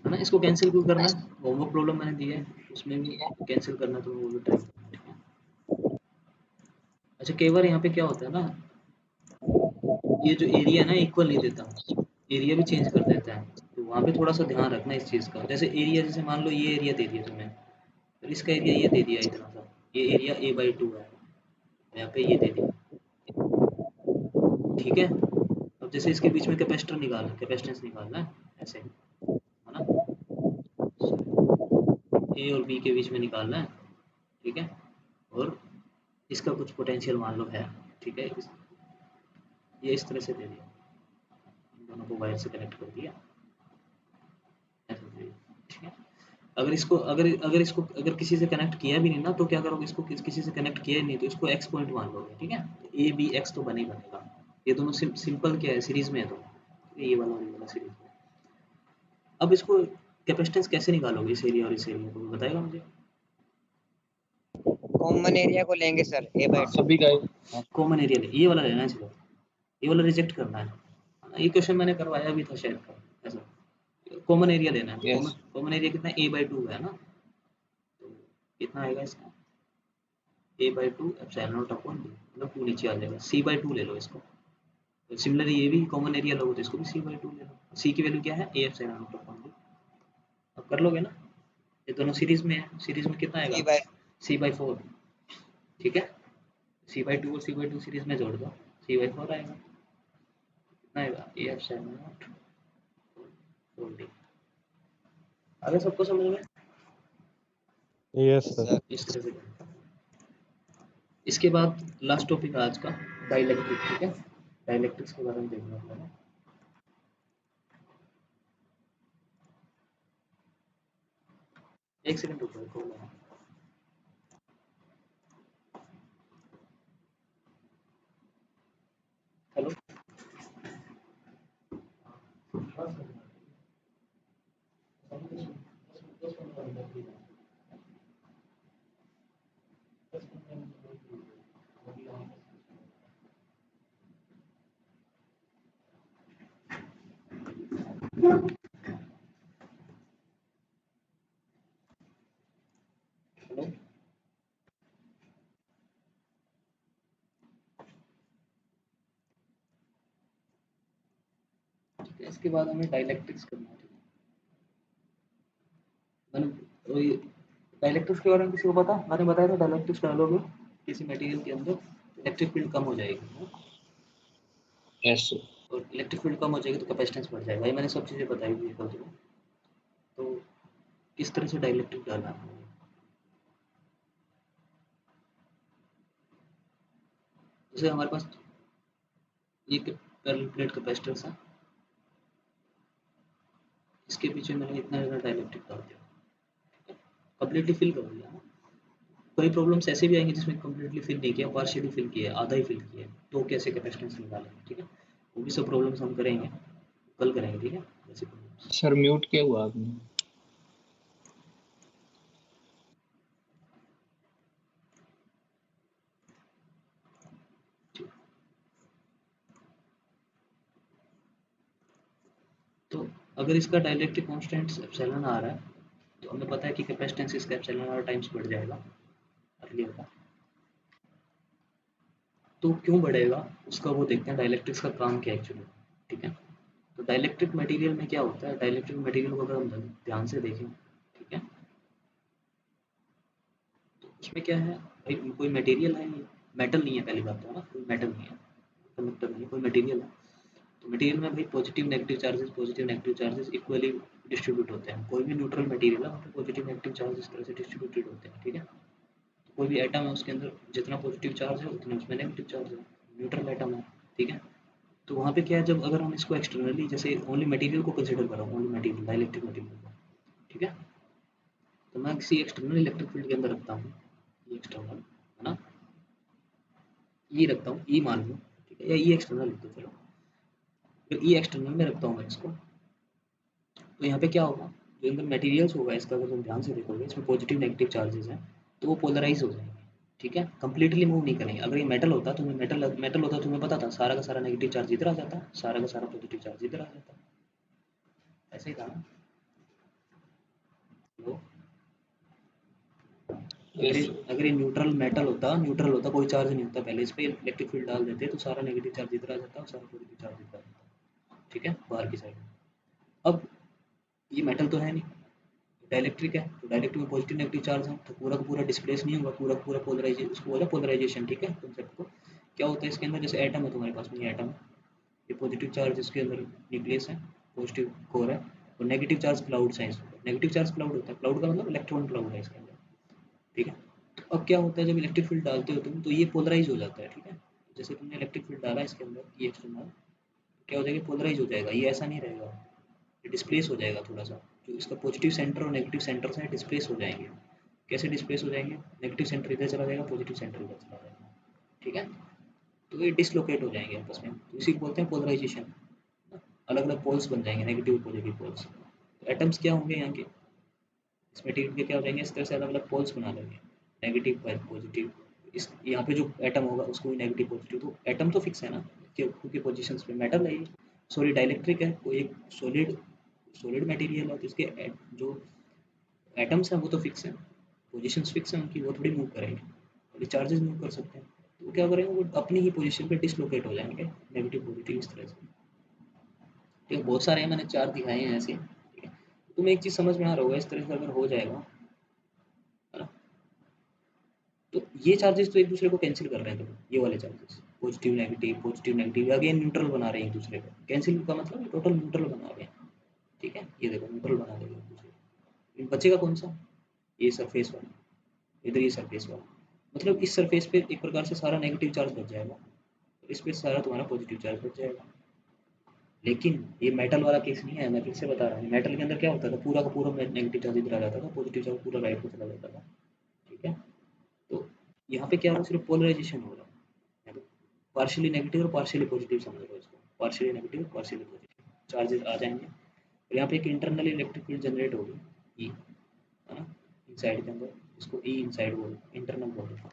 है ना। इसको कैंसिल क्यों करना है, होमवर्क प्रॉब्लम मैंने दी है उसमें भी कैंसिल करना, तो वो भी ट्राई करना। अच्छा कई बार यहाँ पे क्या होता है ना, ये जो एरिया है ना इक्वल नहीं देता, एरिया भी चेंज कर देता है, तो वहाँ पे थोड़ा सा ध्यान रखना इस चीज़ का। जैसे एरिया, जैसे मान लो ये एरिया दे दिया तुम्हें, और इसका एरिया ये दे दिया इतना सा, ये एरिया a/2 है, यहाँ पे ये दे दिया, ठीक है। अब जैसे इसके बीच में कैपेसिटर निकालना, कैपेसिटेंस निकालना है ऐसे, है ना, ए और बी के बीच में निकालना है, ठीक है। और इसका कुछ पोटेंशियल मान लो है, ठीक है, ये इस तरह से दे दिया, इन दोनों को वायर से कनेक्ट कर दिया, ऐसे दे दिया, ठीक है। अगर किसी से कनेक्ट किया भी नहीं ना, तो क्या करोगे, इसको किसी से कनेक्ट किया ही नहीं तो इसको एक्स पॉइंट मान लोगे, ठीक है। ए बी एक्स तो बने ही बनेगा, ये दोनों सिंपल क्या है, सीरीज में है, तो ये वाला और ये वाला सीरीज में। अब इसको कैपेसिटेंस कैसे निकालोगे, इस एरिया और इस एरिया को बताएगा मुझे। कॉमन एरिया को लेंगे सर a/2। सभी का कॉमन एरिया ले, ये वाला लेना है, चलो ये वाला रिजेक्ट करना है, ये क्वेश्चन मैंने करवाया भी था शायद का, ऐसा कॉमन एरिया लेना है। Yes. कॉमन एरिया कितना, a/2 है ना, तो कितना आएगा इसका, a/2 epsilon naught upon b, मतलब 2 नीचे आ जाएगा, c/2 ले लो इसको। तो सिमिलरली ये भी कॉमन एरिया लोगे तो इसको भी c/2 ले लो। c की वैल्यू क्या है, a epsilon naught upon b। अब कर लोगे ना, ये दोनों सीरीज में है, सीरीज में कितना आएगा, c/4, ठीक है। c/2 और c/2 सीरीज में जोड़ दो, c/4 आएगा, कितना आएगा, a एप्सिलॉन नॉट 4d। अगर सबको समझ में, यस सर। इस तरह से करना। इसके बाद लास्ट टॉपिक आज का डाइलेक्ट्रिक, ठीक है। डाइलेक्ट्रिक्स के बारे में देखना है। एक सेकंड रुको, कॉल है। हेलो, हेलो, ठीक है। इसके बाद हमें डाइलेक्ट्रिक्स करना है, ठीक है। मैंने डाइलेक्ट्रिक्स के बारे में किसी को पता, मैंने बताया था डाइलेक्ट्रिक्स डालोगे किसी मटेरियल के अंदर इलेक्ट्रिक फील्ड कम हो जाएगी, यस और इलेक्ट्रिक फील्ड कम हो जाएगी तो कैपेसिटेंस बढ़ जाएगा। ये मैंने सब चीज़ें बताई हुई है तुम्हें। तो किस तरह से डाइलेक्ट्रिक डालना है, जैसे हमारे पास ये पैरेलल प्लेट कैपेसिटर्स है, इसके पीछे मैंने इतना ज़्यादा डाइलेक्ट्रिक डाल दिया, कम्प्लीटली फिल कर दिया ना। कोई प्रॉब्लम्स ऐसे भी आएंगे जिसमें कम्प्लीटली फिल नहीं किया, पार्शियली फिल किया, आधा ही फिल किया, तो कैसे कैपेसिटेंस निकालेंगे, ठीक है। वो भी सब प्रॉब्लम्स हम करेंगे, कल करेंगे, ठीक है, ऐसे प्रॉब्लम्स। सर म्यूट क्या हुआ आपने? तो अगर इसका डाइलेक्ट्रिक कांस्टेंट एप्सिलॉन आ रहा है, तो हमें पता है कि कैपेसिटेंस इसका एप्सिलॉन आर टाइम्स बढ़ जाएगा अर्लियर का। तो क्यों बढ़ेगा उसका वो देखते हैं, डाइलेक्ट्रिक्स का काम क्या है एक्चुअली, ठीक है। तो डाइलेक्ट्रिक मटेरियल में क्या होता है, डाइलेक्ट्रिक मटेरियल को अगर हम ध्यान से देखें, ठीक है, तो उसमें क्या है भाई, कोई मटेरियल है नहीं, मेटल नहीं है, पहली बात तो है ना, कोई मेटल नहीं है, कंडक्टर नहीं है, कोई मटेरियल है। तो मटेरियल में भाई positive negative charges equally distribute होते हैं। कोई भी न्यूट्रल मटेरियल है वहाँ पे पॉजिटिव नेगेटिव चार्ज इस तरह से डिस्ट्रीब्यूटेड होते हैं, ठीक है। तो कोई भी एटम है उसके अंदर जितना पॉजिटिव चार्ज है उतना उसमें नेगेटिव चार्ज है, न्यूट्रल एटम है, ठीक है। तो वहाँ पे क्या है, जब अगर हम इसको एक्सटर्नली, जैसे ओनली मटेरियल को कंसिडर करो, ओनली मटेरियल डाइलेक्ट्रिक मटेरियल को, ठीक है, तो मैं किसी एक्सटर्नल इलेक्ट्रिक फील्ड के अंदर रखता हूँ, ये एक्सटर्नल है ना, ये रखता हूँ, ई मान लो, ठीक है, या ई एक्सटर्नल लिख दो, चलो फिर ई एक्सटर्नल में रखता हूँ मैं इसको। तो यहाँ पे क्या होगा, जो अंदर मटेरियल्स होगा इसका, अगर तुम ध्यान से देखोगे इसमें पॉजिटिव नेगेटिव चार्जेस हैं, तो वो पोलराइज हो जाएंगे, ठीक है, कंप्लीटली मूव नहीं करेंगे। अगर ये मेटल होता तो मेटल होता तो तुम्हें पता था सारा का सारा नेगेटिव चार्ज इधर आ जाता, सारा का सारा पॉजिटिव चार्ज इधर आ जाता, ऐसे ही था ना। लो, यस सर। अगर ये न्यूट्रल होता कोई चार्ज नहीं होता, पहले इस पे इलेक्ट्रिक फील्ड डाल देते तो सारा नेगेटिव चार्ज इधर आ जाता और सारा पॉजिटिव चार्ज इधर आ जाता। ठीक है, बाहर की साइड। अब ये मेटल तो है नहीं, डाइलेक्ट्रिक है, तो डाइलेक्ट्रिक में पॉजिटिव नेगेटिव चार्ज है, तो पूरा का पूरा डिस्प्लेस नहीं होगा, पूरा का पूरा पोलराइजेशन, उसको बोला पोलराइजेशन। ठीक है, कॉन्सेप्ट को क्या होता है इसके अंदर, जैसे एटम है तुम्हारे पास में, ये एटम, ये पॉजिटिव चार्ज इसके अंदर न्यूक्लियस है, पॉजिटिव कोर है, और नेगेटिव चार्ज क्लाउड्स हैं इसमें। नेगेटिव चार्ज क्लाउड होता है, क्लाउड का मतलब इलेक्ट्रॉन क्लाउड है इसके अंदर। ठीक है, अब क्या होता है जब इलेक्ट्रिक फील्ड डालते हो तुम, तो ये पोलराइज हो जाता है। ठीक है, जैसे तुमने इलेक्ट्रिक फील्ड डाला इसके अंदर, ये एक्सटर्नल, क्या हो जाएगा, पोलराइज हो जाएगा, ये ऐसा नहीं रहेगा, ये डिस्प्लेस हो जाएगा थोड़ा सा, जो इसका पॉजिटिव सेंटर और नेगेटिव सेंटर से डिस्प्लेस हो जाएंगे। कैसे डिस्प्लेस हो जाएंगे, नेगेटिव सेंटर इधर चला जाएगा, पॉजिटिव सेंटर इधर चला जाएगा। ठीक है, तो ये डिसलोकेट हो जाएंगे आपस में, तो इसी को बोलते हैं पोलराइजेशन। अलग अलग पोल्स बन जाएंगे, नेगेटिव पॉजिटिव पोल्स। एटम्स क्या होंगे यहाँ के, इस मटेरियल के क्या हो जाएंगे, इस तरह से अलग अलग पोल्स बना लेंगे, नेगेटिव पॉजिटिव। इस यहाँ पे जो एटम होगा उसको भी नेगेटिव पॉजिटिव, तो एटम तो फिक्स है ना, क्योंकि पोजिशंस पे मेटल है ये, सॉरी डाइलेक्ट्रिक है, कोई एक सॉलिड सॉलिड मटेरियल है, तो इसके जो एटम्स हैं वो तो फिक्स हैं, पोजीशंस फिक्स हैं उनकी, वो थोड़ी मूव करेंगे, और चार्जेस मूव कर सकते हैं, तो वो क्या करेंगे, वो अपनी ही पोजीशन पे डिसलोकेट हो जाएंगे, नेगेटिव पॉजिटिव इस तरह से। ठीक है, बहुत सारे हैं, मैंने चार दिखाए हैं ऐसे। ठीक है, तुम्हें एक चीज़ समझ में आ रहा होगा, इस तरह से अगर हो जाएगा, है ना, तो ये चार्जेस तो एक दूसरे को कैंसिल कर रहे हैं, तो ये वाले charges positive negative again neutral बना रहे हैं एक दूसरे को, कैंसिल का मतलब टोटल न्यूट्रल बना रहे हैं। ठीक है, ये देखो न्यूट्रल बना देंगे एक दूसरे को, बचेगा कौन सा, ये सरफेस वाला, इधर ये सरफेस वाला, मतलब इस सरफेस पे एक प्रकार से सारा नेगेटिव चार्ज बच जाएगा, इस पे सारा तुम्हारा पॉजिटिव चार्ज बच जाएगा। लेकिन ये मेटल वाला केस नहीं है, मैं फिर से बता रहा हूँ, मेटल के अंदर क्या होता था, पूरा का पूरा नेगेटिव चार्ज इधर आ जाता था, पॉजिटिव चार्ज पूरा राइट को चला जाता था। ठीक है, तो यहाँ पे क्या हो, सिर्फ पोलराइजेशन हो रहा है, पार्शियली नेगेटिव और पार्शियली पॉजिटिव समझ लो इसको, पार्शियली नेगेटिव और पार्शियली पॉजिटिव चार्जेस आ जाएंगे, और यहाँ पे एक इंटरनल इलेक्ट्रिक फील्ड जनरेट होगी ई, है ना, इनसाइड के अंदर, इसको ई इनसाइड बोल, इंटरनल बोल देते हैं,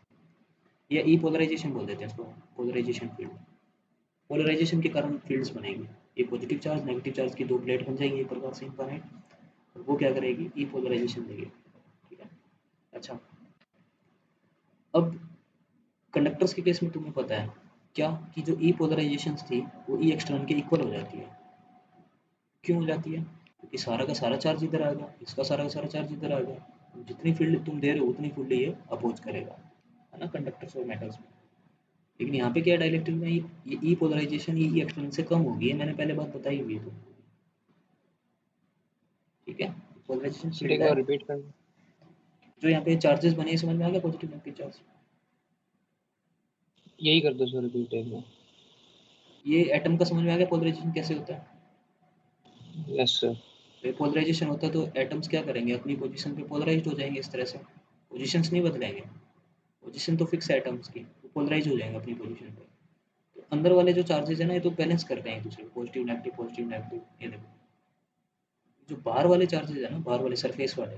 या ई पोलराइजेशन बोल देते हैं इसको, पोलराइजेशन फील्ड। पोलराइजेशन के कारण फील्ड्स बनेंगे, ये पॉजिटिव चार्ज नेगेटिव चार्ज की दो प्लेट बन जाएंगी एक प्रकार से इनफाइनाइट, और वो क्या करेगी, ई पोलराइजेशन देगी। ठीक है, अच्छा, अब कंडक्टर्स के केस में तुम्हें पता है क्या, कि जो ई पोलराइजेशन थी वो ई एक्सटर्नल के इक्वल हो जाती है। क्यों हो जाती है, क्योंकि सारा का सारा चार्ज इधर आ गया, इसका सारा का सारा चार्ज इधर आ गया, जितनी फील्ड तुम दे रहे हो उतनी फील्ड ये अपोज करेगा, है ना, कंडक्टर्स और मेटल्स में। लेकिन यहाँ पे क्या है, डाइलेक्ट्रिक में ये ई पोलराइजेशन ये ई एक्सटर्नल से कम होगी, है, मैंने पहले बात बताई हुई है तो। ठीक है, पोलराइजेशन सर एक फील्ड है, बार रिपीट कर। जो यहाँ पे चार्जेस बने, समझ में आ गया, पॉजिटिव नेगेटिव चार्ज, यही कर दो सर, रिपीट एक बार। ये एटम का समझ में आ गया पोलराइजेशन कैसे होता है। Yes sir. पोलराइजेशन होता है तो एटम्स क्या करेंगे, अपनी पोजीशन पे पोलराइज्ड हो जाएंगे, इस तरह से पोजीशंस नहीं बदलेंगे, पोजीशन तो फिक्स है एटम्स की, वो पोलराइज हो जाएंगे अपनी पोजीशन पे। तो अंदर वाले जो चार्जेस है ना, ये तो बैलेंस कर रहे हैं एक दूसरे को, पॉजिटिव नेगेटिव, ये देखो, जो बाहर वाले चार्जेस है ना, बाहर वाले सरफेस वाले,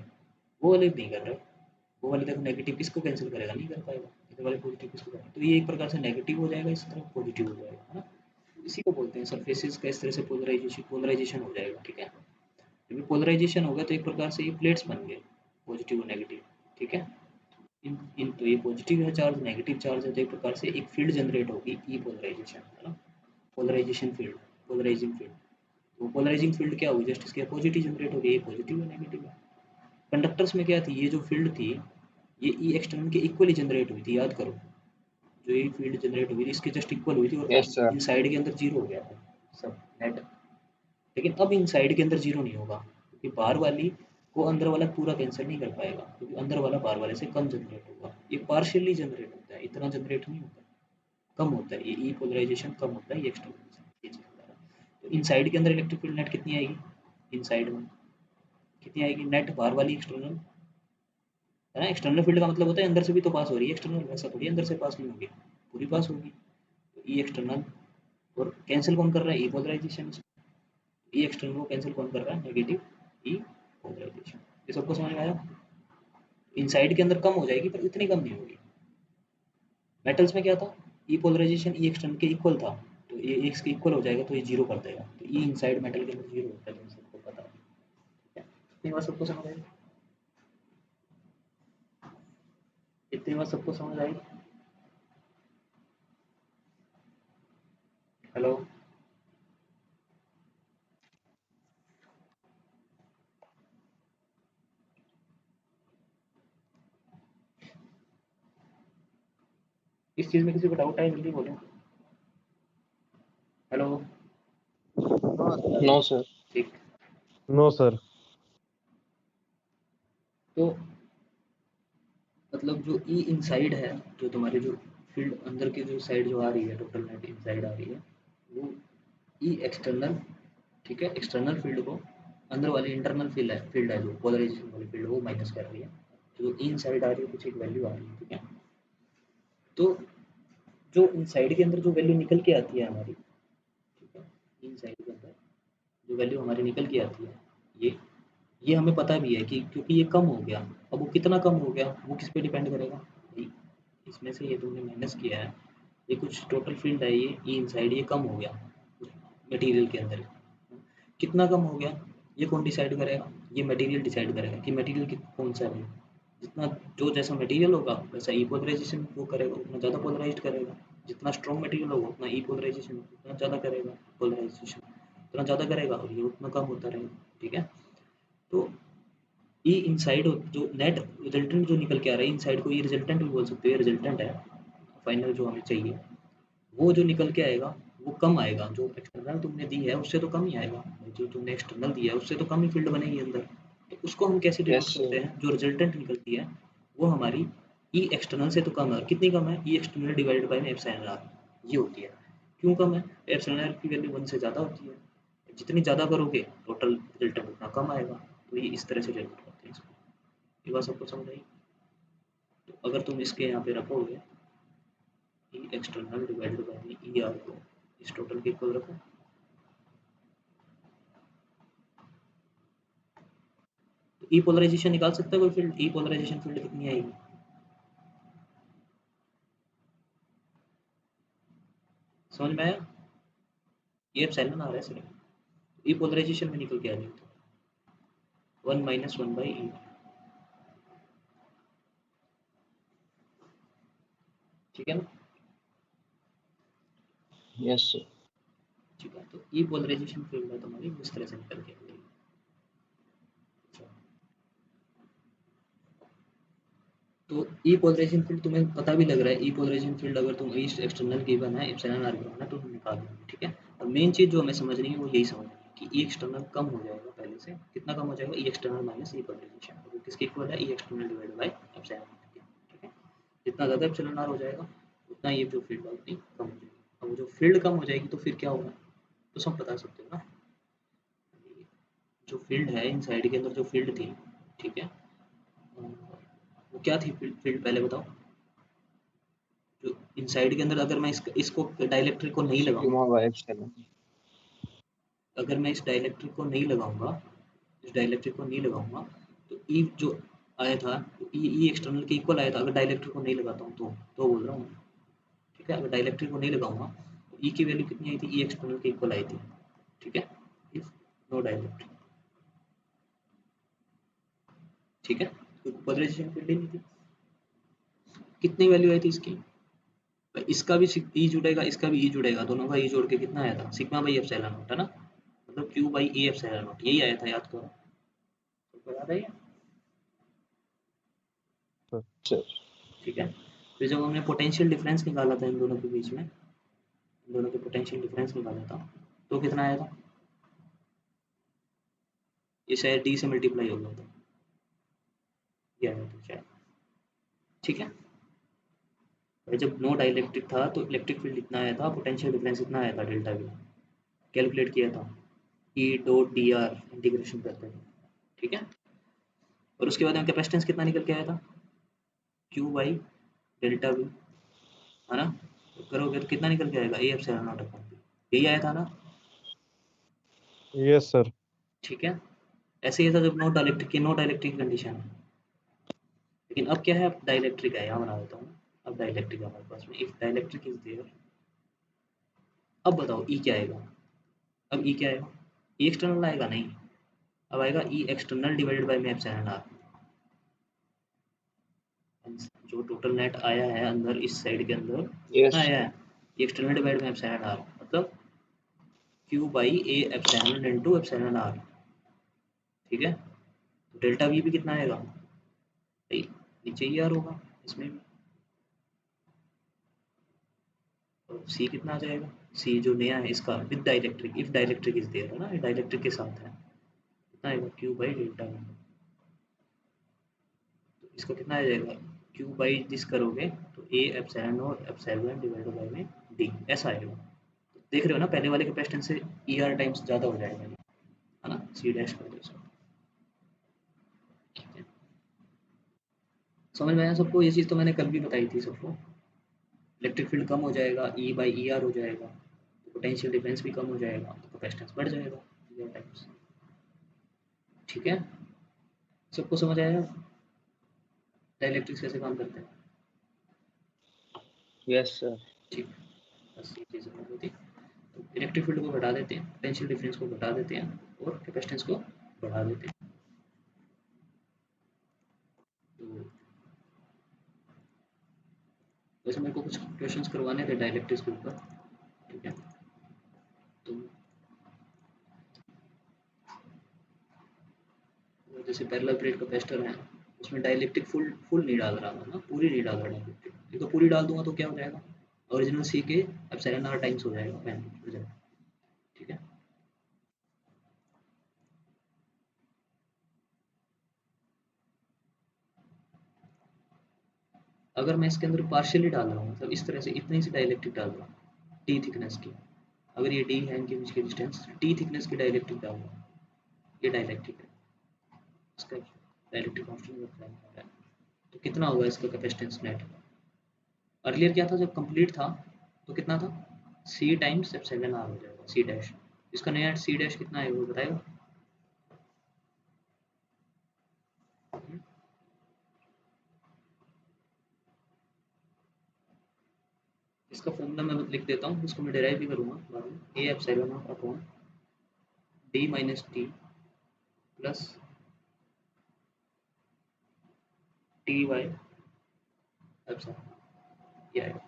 वो वाले नहीं कर रहे, वो वाले देखो नेगेटिव किसको कैंसिल करेगा, नहीं कर पाएगा, इधर वाले पॉजिटिव किसको करेगा, तो ये एक प्रकार से नेगेटिव हो जाएगा, इस तरफ पॉजिटिव हो जाएगा, है ना। इसी को बोलते हैं सरफेसेस का इस तरह से पोलराइजेशन हो जाएगा। ठीक है, जब पोलराइजेशन होगा तो एक प्रकार से ये प्लेट्स बन गए, पॉजिटिव और नेगेटिव। ठीक है, इन इन तो ये पॉजिटिव है चार्ज, नेगेटिव चार्ज है, तो एक प्रकार से एक फील्ड जनरेट होगी, ई पोलराइजेशन, है ना, पोलराइजेशन फील्ड, पोलराइजिंग फील्ड। तो पोलराइजिंग फील्ड क्या होगी, जस्ट इसके पॉजिटिव जनरेट होगी, ये पॉजिटिव है नेगेटिव है। कंडक्टर्स में क्या थी, ये जो फील्ड थी ये ई एक्सटर्नल के इक्वली जनरेट हुई थी, याद करो, जो ये फील्ड जनरेट हुई थी इसके जस्ट इक्वल हुई थी, और यस सर। इनसाइड के अंदर जीरो हो गया था सब नेट। लेकिन अब इनसाइड के अंदर जीरो नहीं होगा, क्योंकि बाहर वाली को अंदर वाला पूरा कैंसिल नहीं कर पाएगा, क्योंकि अंदर वाला बाहर वाले से कम जनरेट होगा, ये पार्शियली जनरेट होता है, इतना जनरेट नहीं होता, कम होता है, ये ई पोलराइजेशन कम होता है, ये एक्सटर्नल से, ये चीज़ बता रहा हूं। तो इनसाइड के अंदर इलेक्ट्रिक फील्ड नेट कितनी आएगी, इनसाइड में कितनी आएगी नेट, बाहर वाली एक्सटर्नल, है ना, एक्सटर्नल फील्ड का मतलब होता है अंदर से भी तो पास हो रही है एक्सटर्नल, वैसा थोड़ी अंदर से पास नहीं होगी, पूरी पास होगी, तो ई एक्सटर्नल, और कैंसिल कौन कर रहा है, ई पोलराइजेशन, ई एक्सटर्नल को कैंसिल कौन कर रहा है, नेगेटिव ई पोलराइजेशन। ये सबको समझ में आया, इनसाइड के अंदर कम हो जाएगी पर इतनी कम नहीं होगी, मेटल्स में क्या था, ई पोलराइजेशन ई एक्सटर्नल के इक्वल था, तो ये एक्स के इक्वल हो जाएगा तो ये जीरो कर देगा, तो ई इनसाइड मेटल के अंदर जीरो होता है, तुम सबको पता है। ठीक है, इतनी बात सबको समझ आई? इतनी बात सबको समझ आई? हेलो, इस चीज में किसी को डाउट है जल्दी बोलो। Hello, no sir. ठीक। No sir. तो मतलब जो ई इनसाइड है, जो तुम्हारे जो फील्ड अंदर की जो साइड जो आ रही है, टोटल नेट इनसाइड आ रही है, वो ई एक्सटर्नल, ठीक है, एक्सटर्नल फील्ड को अंदर वाली इंटरनल फील्ड है जो पोलराइजेशन वाली फील्ड वो माइनस कर रही है, तो जो ई इनसाइड आ रही है कुछ एक वैल्यू आ रही है। ठीक है, तो जो इनसाइड के अंदर जो वैल्यू निकल के आती है हमारी, ठीक है, इनसाइड के अंदर जो वैल्यू हमारी निकल के आती है, ये हमें पता भी है कि क्योंकि ये कम हो गया। अब वो कितना कम हो गया वो किस पे डिपेंड करेगा भाई, इसमें से ये तुमने माइनस किया है, ये कुछ टोटल फील्ड है, ये ई इनसाइड ये कम हो गया मटेरियल के अंदर, कितना कम हो गया ये कौन डिसाइड करेगा, ये मटेरियल डिसाइड करेगा कि मटेरियल कौन सा है। जितना जो जैसा मटेरियल होगा वैसा ई पोलराइजेशन वो करेगा, उतना ज़्यादा पोलराइज्ड करेगा। जितना स्ट्रॉन्ग मटेरियल होगा उतना ई पोलराइजेशन उतना ज़्यादा करेगा, पोलराइजेशन उतना ज़्यादा करेगा और ये उतना कम होता रहेगा। ठीक है, तो ई इनसाइड जो नेट रिजल्टेंट जो निकल के आ रहा है इनसाइड को, ये रिजल्टेंट भी बोल सकते हो, ये रिजल्टेंट है फाइनल जो हमें चाहिए, वो जो निकल के आएगा वो कम आएगा, जो एक्सटर्नल तुमने दी है उससे तो कम ही आएगा, जो तुमने एक्सटर्नल दिया है उससे तो कम ही फील्ड बनेगी अंदर। तो उसको हम कैसे डिनोट यस करते सर। हैं, जो रिजल्टेंट निकलती है वो हमारी ई एक्सटर्नल से तो कम है, कितनी कम है, E external divided by epsilon R, ये होती है। क्यों कम है, एप्सिलॉन आर की वैल्यू 1 से ज़्यादा होती है, जितनी ज़्यादा करोगे टोटल रिजल्टेंट उतना कम आएगा, तो ये इस तरह से जनरेट करते हैं इसको। ये बात सबको समझ आई? तो अगर तुम इसके यहाँ पे रखोगे E external divided by E R को इस टोटल के इक्वल रखो, तो ई पोलराइजेशन निकाल सकता है कोई फील्ड, ई पोलराइजेशन फील्ड कितनी आएगी? समझ में आया? ये एप्सिलॉन आ रहा है सिर्फ, ई पोलराइजेशन में निकल के आ जाए तो 1 - 1 बाई ई। ठीक है ना? Yes sir. ठीक है, तो ई पोलराइजेशन फील्ड है तुम्हारी इस तरह से निकल के आ जाएगी। तो ई पोलराइजेशन फील्ड तुम्हें पता भी लग रहा है, ई पोलराइजेशन फील्ड अगर तुम ईस्ट एक्सटर्नल गिवन है एप्सिलॉन आर गिवन है तो तुम निकाल लो। ठीक है, और मेन चीज़ जो हमें समझनी है वो यही समझनी है कि ई एक्सटर्नल कम हो जाएगा पहले से, कितना कम हो जाएगा, E external minus E polarisation, वो किसके इक्वल है, E external divided by epsilon R. ठीक है, जितना ज़्यादा एप्सिलॉन आर हो जाएगा उतना ये जो फील्ड है उतनी कम हो जाएगी। अब वो जो फील्ड कम हो जाएगी तो फिर क्या होगा, तो सब बता सकते हो ना, जो फील्ड है इन साइड के अंदर जो फील्ड थी, ठीक है, वो क्या थी फील्ड पहले बताओ। जो इनसाइड के अंदर अगर मैं इसको डाइलेक्ट्रिक को नहीं सिग्मा लगाऊंगा, बाय एप्सिलॉन। अगर मैं इस डाइलेक्ट्रिक को नहीं लगाऊंगा, इस डाइलेक्ट्रिक को नहीं लगाऊंगा तो ई जो आया था ई एक्सटर्नल के इक्वल आया था, अगर डाइलेक्ट्रिक को नहीं लगाता हूँ तो बोल रहा हूँ। ठीक है, अगर डाइलेक्ट्रिक को नहीं लगाऊंगा तो ई की वैल्यू कितनी आई थी, ई एक्सटर्नल के इक्वल आई थी। ठीक है, इफ नो डाइलेक्ट्रिक। ठीक है, तो पोलराइजेशन फील्ड ही नहीं थी। कितनी वैल्यू आई थी इसकी, इसका भी ई जुड़ेगा इसका भी ई जुड़ेगा, दोनों का ई जोड़ के कितना आया था, सिग्मा बाई एप्सिलॉन नॉट, है ना, मतलब Q by A epsilon not, यही आया था, याद करो। तो याद है ये? सर। ठीक है, फिर जब हमने पोटेंशियल डिफरेंस निकाला था इन दोनों के बीच में, इन दोनों के पोटेंशियल डिफरेंस निकाला था तो कितना आया था, ये शायद डी से मल्टीप्लाई हो गया था, ये आया था शायद। ठीक है, और जब नो डाइलेक्ट्रिक था तो इलेक्ट्रिक फील्ड इतना आया था, पोटेंशियल डिफरेंस इतना आया था, डेल्टा वी कैलकुलेट किया था, E dot D R integration करते थे। ठीक है, और उसके बाद में कैपेसिटेंस कितना निकल के आया था, क्यू बाई डेल्टा वी, है ना, तो करोगे तो कितना निकल के आएगा, A epsilon naught upon B, यही आया था ना। Yes sir. ठीक है, ऐसे ही था जब नो डाइलेक्ट्रिक की कंडीशन है, लेकिन अब क्या है, अब डाइलेक्ट्रिक है, यहाँ बना देता हूँ। अब डाइलेक्ट्रिक हमारे पास में, इफ डाइलेक्ट्रिक इज देयर, अब बताओ ई क्या आएगा, अब ई क्या आएगा, ई एक्सटर्नल आएगा नहीं, अब आएगा ई एक्सटर्नल डिवाइडेड बाय में एप्सिलॉन आर, जो टोटल नेट आया है अंदर इस साइड के अंदर Yes, कितना आया sir. है, E external divided by epsilon R, मतलब Q by A epsilon into epsilon R, ठीक है। तो डेल्टा वी भी कितना आएगा भाई, नीचे ही आर होगा इसमें भी, और सी कितना आ जाएगा, सी जो नया है इसका with dielectric, if dielectric is there है ना, डाइलेक्ट्रिक के साथ है, कितना आएगा क्यू बाई डेल्टा वी, तो इसका कितना आ जाएगा क्यू बाई दिस करोगे तो ए एप्सिलॉन और एप्सिलॉन डिवाइडेड बाय में डी, ऐसा आएगा। तो देख रहे हो ना पहले वाले कैपेसिटेंस से ई आर टाइम्स ज़्यादा हो जाएगा ये, है ना, सी डैश कर दो इसको, ठीक है। समझ में आया सबको, ये चीज़ तो मैंने कल भी बताई थी सबको, इलेक्ट्रिक फील्ड कम हो जाएगा, ई बाई ई आर हो जाएगा, तो पोटेंशियल डिफरेंस भी कम हो जाएगा, तो कैपेसिटेंस बढ़ जाएगा ई आर टाइम्स, ठीक है। सबको समझ आया डाइलेक्ट्रिक्स कैसे काम करते हैं, Yes, sir. ठीक, बस ये चीज़ें हो होती, तो इलेक्ट्रिक फील्ड को घटा देते हैं, पोटेंशियल डिफरेंस को घटा देते हैं और कैपेसिटेंस को बढ़ा देते हैं। तो वैसे मेरे को कुछ क्वेश्चंस करवाने थे डाइलेक्ट्रिक्स के ऊपर, ठीक है। तो जैसे पैरेलल प्लेट कैपेसिटर है, उसमें डाइलेक्ट्रिक फुल फुल नहीं डाल रहा मैं ना, पूरी नहीं डाल रहा डाइलेक्ट्रिक, ये तो पूरी डाल दूंगा तो क्या हो जाएगा, ओरिजिनल सी के एप्सिलॉन आर टाइम्स हो जाएगा वैल्यू, ठीक है। अगर मैं इसके अंदर पार्शियली डाल रहा हूँ, मतलब इस तरह से इतनी सी डाइलेक्ट्रिक डाल रहा हूँ टी थिकनेस की, अगर ये डी है इनके बीच की डिस्टेंस, टी थिकनेस की डाइलेक्ट्रिक डाल रहा हूँ, ये डाइलेक्ट्रिक है, इसका डाइलेक्ट्रिक कांस्टेंट बताया है, तो कितना होगा इसका कैपेसिटेंस नेट, अर्लियर क्या था जब कंप्लीट था तो कितना था, सी टाइम्स एप्सिलॉन आर हो जाएगा सी डैश, इसका नया सी डैश कितना है वो बताएगा, इसका फॉर्मूला मैं लिख देता हूँ, इसको मैं डिराइव भी करूँगा बाद में, A epsilon R upon D minus T plus T by epsilon, ये आएगा,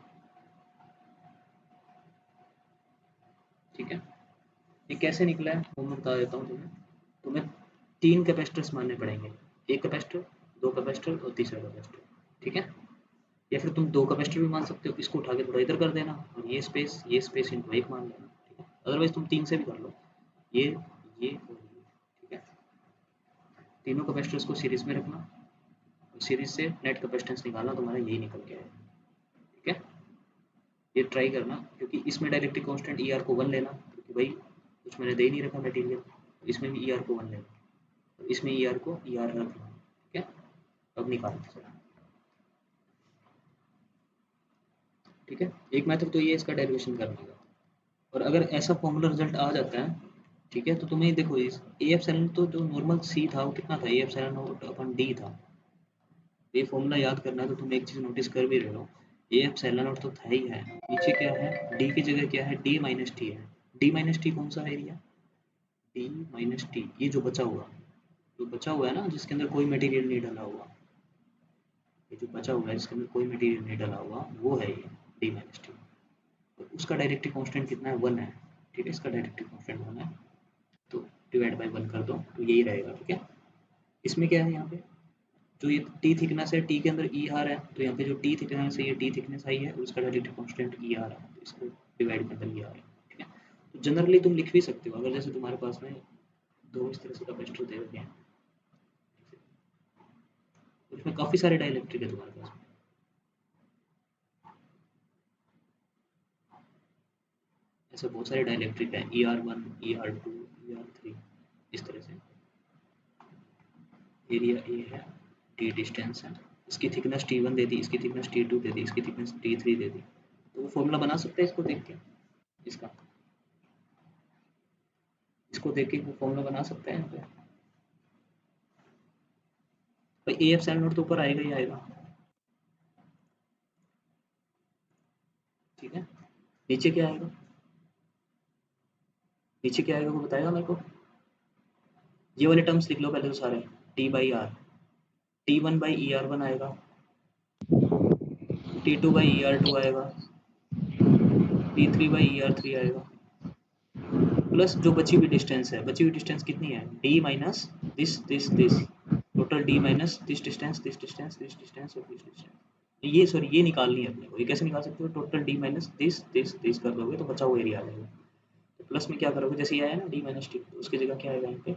ठीक है। ये कैसे निकला है वो मैं बता देता हूँ तुम्हें 3 कैपेसिटर्स मानने पड़ेंगे, एक कैपेसिटर, दो कैपेसिटर और तीसरा कैपेसिटर, ठीक है। या फिर तुम 2 कैपेसिटर भी मान सकते हो, इसको उठा के थोड़ा इधर कर देना और ये स्पेस इनको एक मान लेना, ठीक है। अदरवाइज तुम 3 से भी कर लो, ये और ये, ठीक है। तीनों कैपेसिटर्स को सीरीज में रखना और सीरीज से नेट कैपेसिटेंस निकालना, तुम्हारा यही निकल के आएगा, ठीक है। ये ट्राई करना, क्योंकि इसमें डायरेक्टली कांस्टेंट ई आर को 1 लेना, क्योंकि भाई कुछ मैंने दे ही नहीं रखा मटेरियल, इसमें भी ई आर को 1 लेना, और इसमें ई आर को ई आर रखना, ठीक है। अब निकालते हैं, ठीक है। एक मेथड तो ये इसका डेरिवेशन करने का, और अगर ऐसा फॉर्मूला रिजल्ट आ जाता है, ठीक है, तो तुम्हें देखो इस ए एप्सिलॉन, तो जो नॉर्मल सी था वो कितना था, ए एप्सिलॉन नॉट अपन डी था, ये फॉर्मूला याद करना है तो तुम एक चीज़ नोटिस कर भी रहे हो, ए एप्सिलॉन नॉट तो था ही है, नीचे क्या है, डी की जगह क्या है, डी माइनस टी है, डी माइनस टी कौन सा एरिया, डी माइनस टी, ये जो बचा हुआ, जो बचा हुआ है ना जिसके अंदर कोई मटेरियल नहीं डाला हुआ, ये जो बचा हुआ है जिसके अंदर कोई मटेरियल नहीं डाला हुआ, वो है ये डी माइनस टी, और उसका डायरेक्टिव कांस्टेंट कितना है, 1 है, ठीक है। इसका डायरेक्टिव कांस्टेंट 1 है, तो डिवाइड बाय 1 कर दो तो यही रहेगा, ठीक है। इसमें क्या है, यहाँ पे जो ये टी थिकनेस है, टी के अंदर ई आर है, तो यहाँ पे जो टी थिकनेस है, ये टी थिकनेस आई है, उसका डायरेक्टिव कांस्टेंट ई आर है, तो इसको डिवाइड कर दो ई आर है, ठीक है। तो जनरली तुम लिख भी सकते हो, अगर जैसे तुम्हारे पास में 2 इस तरह से कैपेसिटर दे रखे हैं, उसमें काफ़ी सारे डाइलेक्ट्रिक है तुम्हारे पास, ऐसे बहुत सारे डाइलेक्ट्रिक हैं, E R 1, E R 2, E R 3, इस तरह से, एरिया ए है, टी डिस्टेंस है, इसकी थिकनेस T1 दे दी, इसकी थिकनेस T2 दे दी, इसकी थिकनेस T3 दे दी, तो वो फॉर्मूला बना सकते हैं इसको देख के, इसका इसको देख के वो फॉर्मूला बना सकते हैं यहाँ पे, भाई ए एप्सिलॉन नॉट तो ऊपर आएगा ही आएगा, नीचे क्या आएगा, नीचे क्या आएगा वो बताएगा मेरे को। ये वाले टर्म्स लिख लो पहले तो सारे, T by R, T one by E R one आएगा, T two by E R two आएगा, T three by E R three आएगा, प्लस जो बची हुई डिस्टेंस है, बची हुई डिस्टेंस कितनी है, D minus this this this, total D minus this distance this distance this distance और दिस डिस्टेंस। ये सॉरी ये निकालनी है अपने को। ये कैसे निकाल सकते हो, total D minus this this this कर दोगे तो बचा हुआ एरिया आ जाएगा। तो प्लस में क्या करोगे, जैसे ये आया ना डी माइनस टी, तो उसकी जगह क्या आएगा यहाँ पे,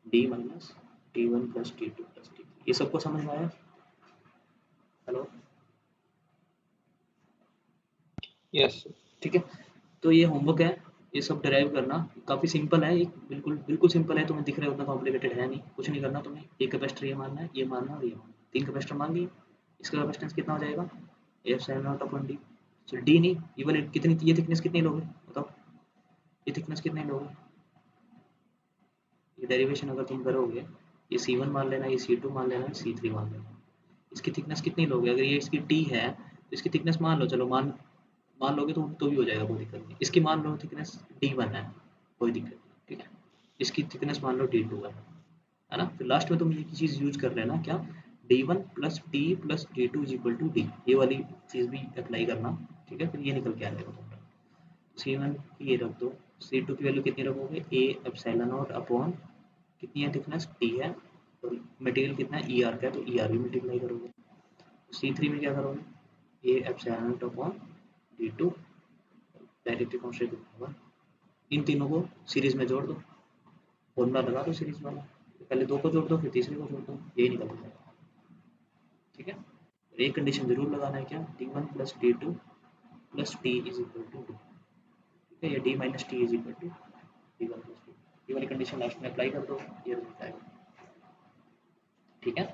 D minus T one plus T two plus T. ये सबको समझ में आया? Hello, yes sir. ठीक है। तो ये होमवर्क है, ये सब डिराइव करना काफ़ी सिंपल है, ये बिल्कुल बिल्कुल सिंपल है। तुम्हें दिख रहा है उतना कॉम्प्लिकेटेड है नहीं, कुछ नहीं करना तुम्हें। एक कैपेसिटर ये मानना है, ये मानना और ये मानना, 3 कैपेसिटर मान लिए। इसका कैपेसिटेंस कितना हो जाएगा, F seven not upon D. चलो डी नहीं, ये वाले कितनी, ये थिकनेस कितनी लोगे बताओ, ये थिकनेस कितने लोगे, ये डेरिवेशन अगर तुम करोगे, ये C1 मान लेना, ये C2 मान लेना, C3 मान लेना। इसकी थिकनेस कितनी लोगे, अगर ये इसकी T है तो इसकी थिकनेस मान लो, चलो मान मान लोगे तो भी हो जाएगा, कोई दिक्कत नहीं। इसकी मान लो थिकनेस D1 है, कोई दिक्कत नहीं, ठीक है। इसकी थिकनेस मान लो D2 है ना। फिर लास्ट में तुम ये चीज़ यूज कर लेना, क्या, D1 plus T plus D2 is equal to D, ये वाली चीज़ भी अप्लाई करना, ठीक है। फिर ये निकल के आ जाएगा तुम्हारा। C1 की ये रख दो, C2 की वैल्यू कितनी रखोगे, ए एप्सिलॉन नॉट अपॉन कितनी है थिकनेस, T है, और मटेरियल कितना है, ER का है, तो ER भी मल्टीप्लाई करोगे। C3 में क्या करोगे, ए epsilon naught upon D2 directly constant होगा। इन तीनों को सीरीज में जोड़ दो, फॉर्मूला लगा दो सीरीज वाला, पहले 2 को जोड़ दो फिर तीसरे को जोड़ दो, यही निकल जाएगा, ठीक है। और एक कंडीशन जरूर लगाना है, क्या, D1 plus D2 plus T is equal to D, ठीक है, या D minus T is equal to D1 plus D। ये वाली कंडीशन लास्ट में अप्लाई कर दो, ये रिजल्ट आएगा, ठीक है।